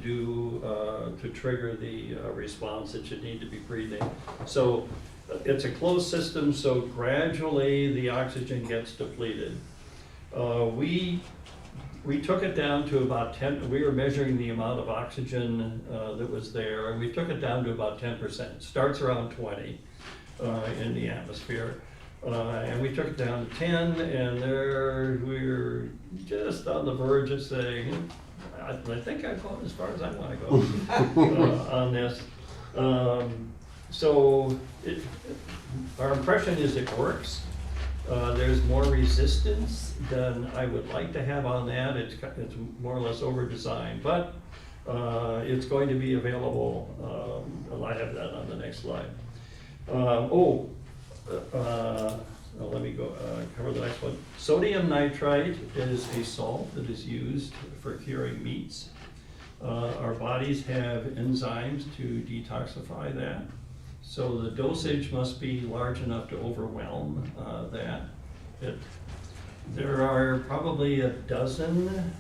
to trigger the response that you need to be breathing. So it's a closed system, so gradually the oxygen gets depleted. We took it down to about 10, we were measuring the amount of oxygen that was there, and we took it down to about 10%. Starts around 20 in the atmosphere. And we took it down to 10, and there we were just on the verge of saying, I think I've gone as far as I want to go on this. So our impression is it works. There's more resistance than I would like to have on that. It's more or less over-designed, but it's going to be available. I have that on the next slide. Let me go cover the next one. Sodium nitrite is a salt that is used for curing meats. Our bodies have enzymes to detoxify that. So the dosage must be large enough to overwhelm that. There are probably a dozen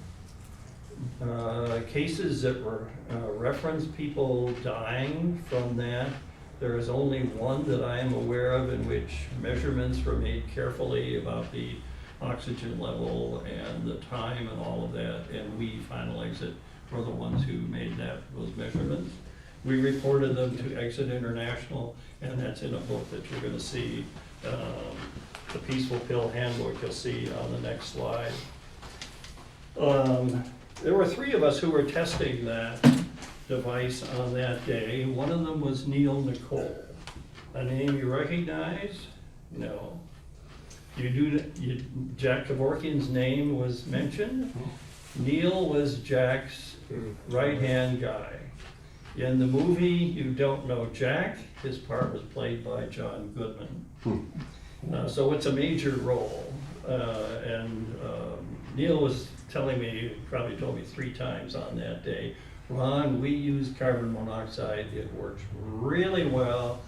cases that were reference people dying from that. There is only one that I am aware of in which measurements were made carefully about the oxygen level and the time and all of that, and we final exit were the ones who made those measurements. We reported them to Exit International, and that's in a book that you're going to see, the Peaceful Pill Handbook you'll see on the next slide. There were 3 of us who were testing that device on that day. One of them was Neil Nicole. A name you recognize? No. Jack Kevorkian's name was mentioned. Neil was Jack's right-hand guy. In the movie, you don't know Jack. His part was played by John Goodman. So it's a major role. And Neil was telling me, probably told me 3 times on that day, Ron, we use carbon monoxide. It works really well.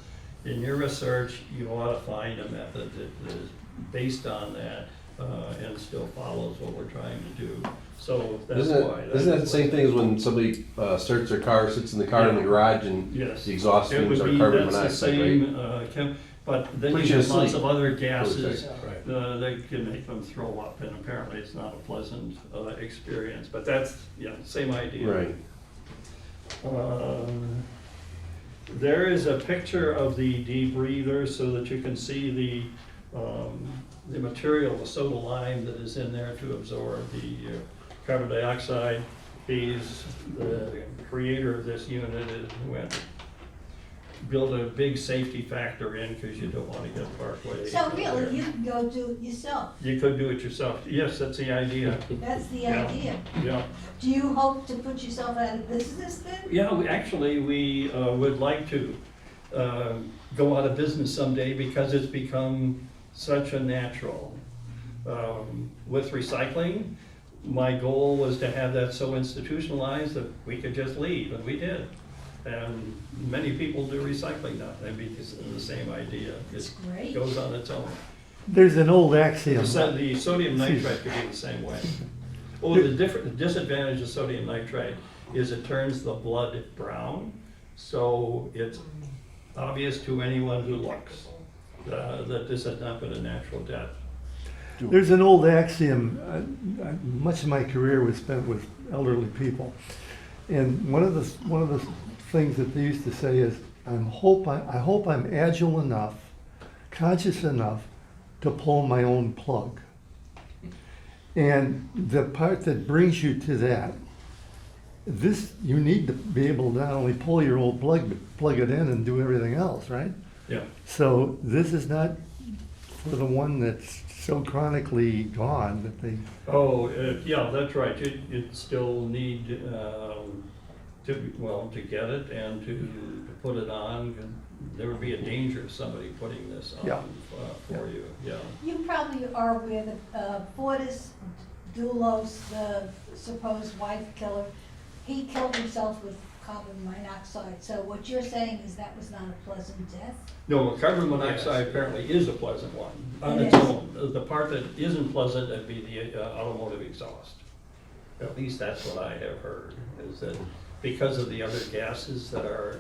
In your research, you ought to find a method that is based on that and still follows what we're trying to do. So that's why. Isn't that the same thing as when somebody starts their car, sits in the car in the garage, and yes, the exhaust fumes are carbon monoxide, right? But then you have lots of other gases that can make them throw up, and apparently it's not a pleasant experience. But that's, same idea. Right. There is a picture of the debreather so that you can see the material, the soda lime that is in there to absorb the carbon dioxide. The creator of this unit built a big safety factor in because you don't want to get Parkway. So really, you can go do it yourself. You could do it yourself. Yes, that's the idea. That's the idea. Yeah. Do you hope to put yourself out of business then? Yeah, we would like to go out of business someday because it's become such a natural. With recycling, my goal was to have that so institutionalized that we could just leave, and we did. And many people do recycling now. I mean, it's the same idea. That's great. It goes on its own. There's an old axiom. The sodium nitrite could be the same way. The disadvantage of sodium nitrite is it turns the blood brown, so it's obvious to anyone who looks that this has not been a natural death. There's an old axiom, much of my career was spent with elderly people. And one of the things that they used to say is, I hope I'm agile enough, conscious enough to pull my own plug. And the part that brings you to that, you need to be able to not only pull your old plug, but plug it in and do everything else, right? Yeah. So this is not for the one that's so chronically gone that they. Yeah, that's right. You still need to get it and to put it on. There would be a danger of somebody putting this on for you. Yeah. You probably are aware that Fortis Doulos, the supposed wife killer, he killed himself with carbon monoxide. So what you're saying is that was not a pleasant death? No, carbon monoxide apparently is a pleasant one on its own. The part that isn't pleasant would be the automotive exhaust. At least that's what I have heard, is that because of the other gases that are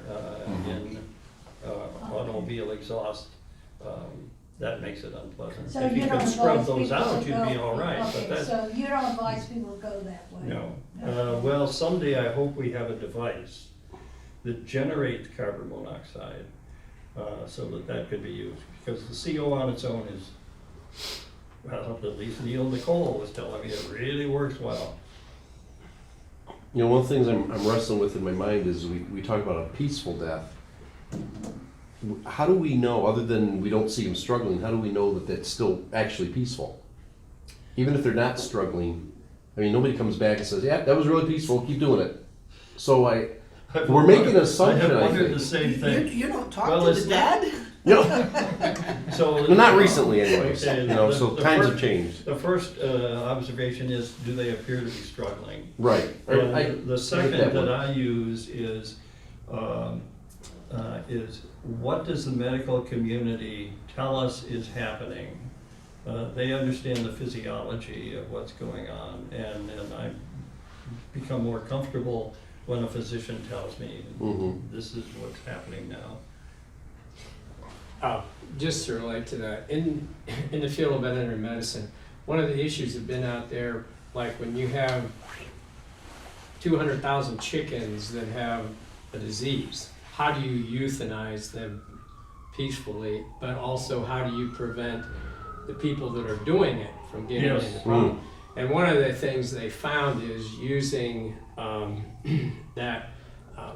in automobile exhaust, that makes it unpleasant. So if you could scrub those out, you'd be all right. Okay, but so you don't advise people to go that way? No. Well, someday I hope we have a device that generates carbon monoxide so that could be used. Because the CO on its own is, well, at least Neil Nicole was telling me it really works well. You know, one of the things I'm wrestling with in my mind is we talk about a peaceful death. How do we know, other than we don't see them struggling, how do we know that that's still actually peaceful? Even if they're not struggling, I mean, nobody comes back and says, yeah, that was really peaceful, keep doing it. So we're making an assumption, I I have wondered think. the same thing. You don't talk Well, to it's the not- dead? No, So, well, not recently anyways, Okay, you know, the- so the times first- have changed. The first observation is, do they appear to be struggling? Right. And the second that one. that I use is what does the medical community tell us is happening? They understand the physiology of what's going on, and I become more comfortable when a physician tells me, Mhm. this is what's happening now. Just to relate to that, in the field of veterinary medicine, one of the issues that have been out there, like when you have 200,000 chickens that have a disease, how do you euthanize them peacefully, but also how do you prevent the people that are doing it from getting Yes. in the problem? And one of the things they found is using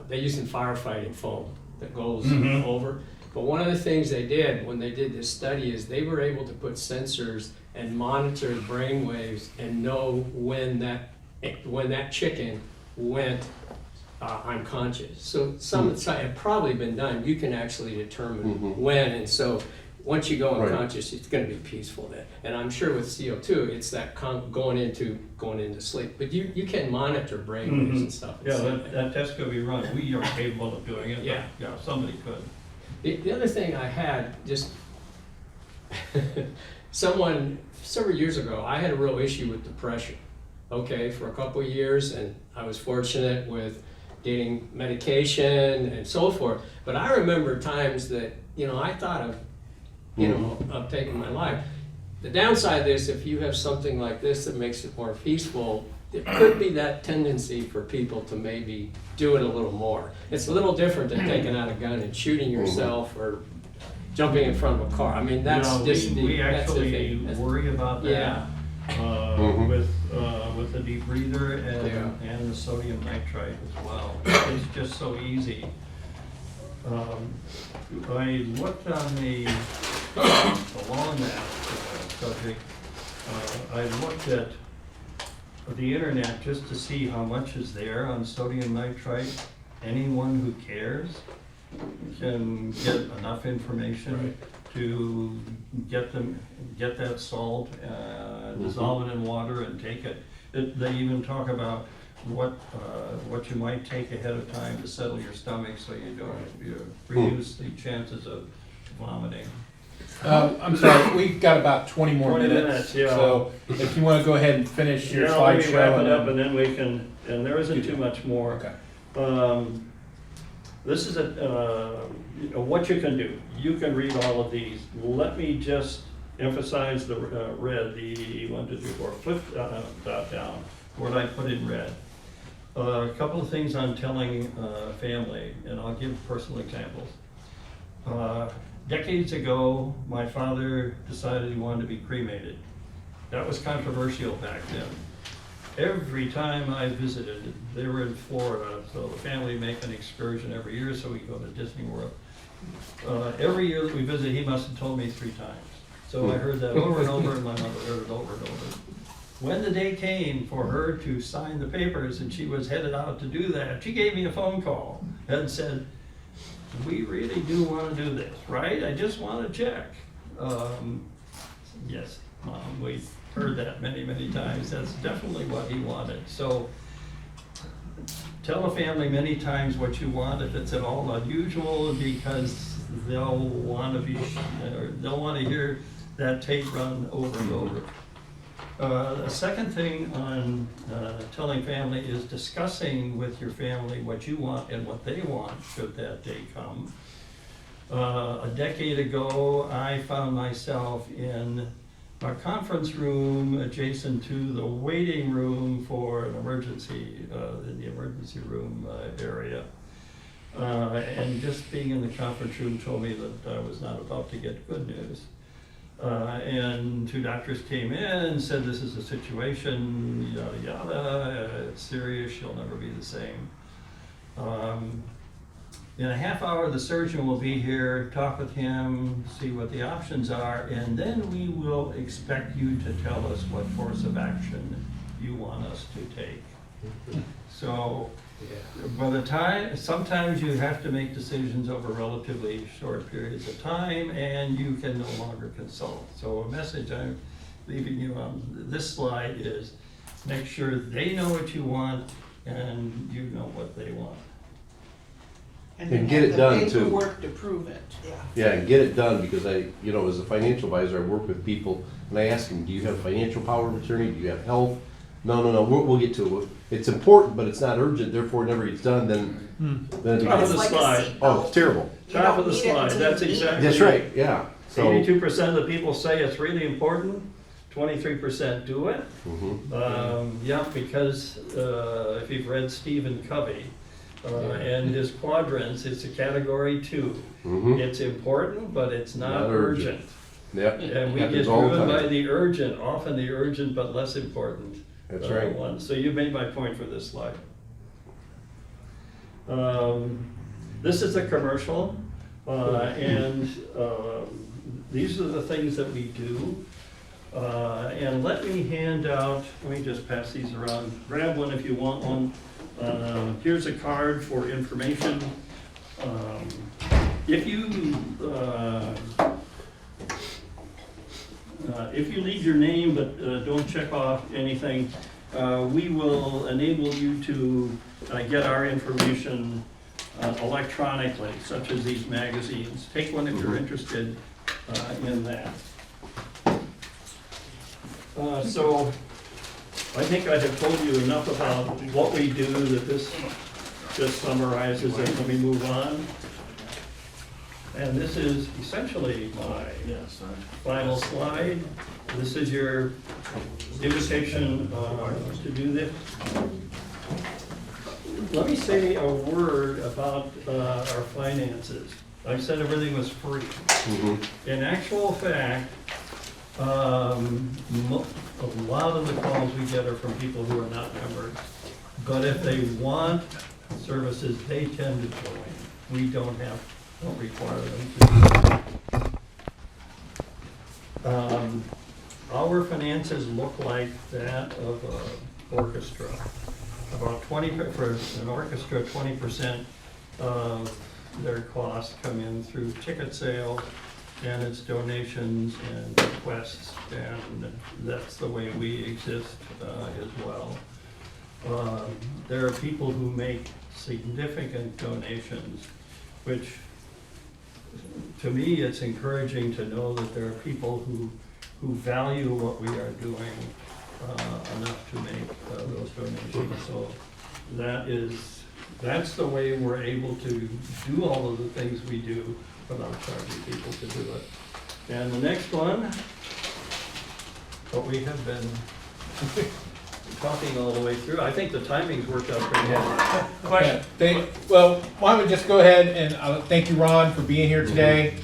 they use firefighting foam that goes Mhm. over. But one of the things they did when they did this study is they were able to put sensors and monitor the brain waves and know when that chicken went unconscious. So some had probably been done. You can actually determine when, and so once you go unconscious, it's going to be peaceful then. And I'm sure with CO2, it's that going into sleep. But you can monitor brain waves and stuff. Yeah, that test could be run. We are capable of doing it. But, Yeah. yeah, somebody could. The other thing I had, just several years ago, I had a real issue with depression, okay, for a couple of years, and I was fortunate with getting medication and so forth. But I remember times that, I thought of, of taking my life. The downside is if you have something like this that makes it more peaceful, there could be that tendency for people to maybe do it a little more. It's a little different than taking out a gun and shooting yourself or jumping in front of a car. I mean, that's just we that's the actually thing. That's- worry about that. Yeah. With the debreather and the sodium nitrite as well. It's just so easy. I looked on along that subject, I looked at the internet just to see how much is there on sodium nitrite. Anyone who cares can get enough information to get that salt, dissolve it in water and take it. They even talk about what you might take ahead of time to settle your stomach so you reduce the chances of vomiting. I'm sorry, we've got about 20 more 20 minutes. minutes, yeah. So if you want to go ahead and finish your Let me slideshow. wrap it up and then we can, and there isn't too much more. Okay. This is what you can do. You can read all of these. Let me just emphasize the red, the 1, 2, 3, 4, flip dot down, what I put in red. A couple of things on telling family, and I'll give personal examples. Decades ago, my father decided he wanted to be cremated. That was controversial back then. Every time I visited, they were in Florida, so the family make an excursion every year, so we go to Disney World. Every year that we visit, he must have told me 3 times. So I heard that over and over, and my mother heard it over and over. When the day came for her to sign the papers and she was headed out to do that, she gave me a phone call and said, "We really do want to do this, right? I just want to check." Yes, Mom, we've heard that many, many times. That's definitely what he wanted. So tell a family many times what you want if it's at all unusual, because they'll want to hear that tape run over and over. The second thing on telling family is discussing with your family what you want and what they want should that day come. A decade ago, I found myself in a conference room adjacent to the waiting room for an emergency, in the emergency room area. And just being in the conference room told me that I was not about to get good news. And 2 doctors came in and said, this is a situation, yada, yada, it's serious, you'll never be the same. In a half hour, the surgeon will be here, talk with him, see what the options are, and then we will expect you to tell us what course of action you want us to take. So, by the time, sometimes you have to make decisions over relatively short periods of time, and you can no longer consult. So a message I'm leaving you on this slide is, make sure they know what you want, and you know what they want. And And then get have it the done, too. paperwork to prove it. Yeah. Yeah, and get it done, because I, you know, as a financial advisor, I work with people, and I ask them, do you have financial power of attorney, do you have health? No, we'll get to it. It's important, but it's not urgent, therefore it never gets done, then it Top of becomes, the like a slide. seatbelt. oh, it's terrible. You Top don't of the need it slide, until that's you need it. exactly. That's right, yeah, so. 82% of the people say it's really important, 23% do it. Mhm. Yeah, because if you've read Stephen Covey and his quadrants, it's a category 2. Mhm. It's important, but it's not Not urgent. urgent. Yep, And we get happens all the driven by time. the urgent, often the urgent but less important That's right. one. So you made my point for this slide. This is a commercial, and these are the things that we do. And let me hand out, let me just pass these around. Grab one if you want one. Here's a card for information. If you leave your name but don't check off anything, we will enable you to get our information electronically, such as these magazines. Take one if you're interested in that. So I think I have told you enough about what we do that this just summarizes it. Let me move on. And this is essentially my final slide. This is your invitation to do this. Let me say a word about our finances. I said everything was free. Mhm. In actual fact, a lot of the calls we get are from people who are not members. But if they want services, they tend to join. We don't require them to. Our finances look like that of an orchestra. About 20, for an orchestra, 20% of their costs come in through ticket sales, and it's donations and requests, and that's the way we exist as well. There are people who make significant donations, which to me, it's encouraging to know that there are people who value what we are doing enough to make those donations. So that's the way we're able to do all of the things we do without charging people to do it. And the next one, what we have been talking all the way through, I think the timing's worked out pretty well. Question. Well, why don't we just go ahead and thank you, Ron, for being here today.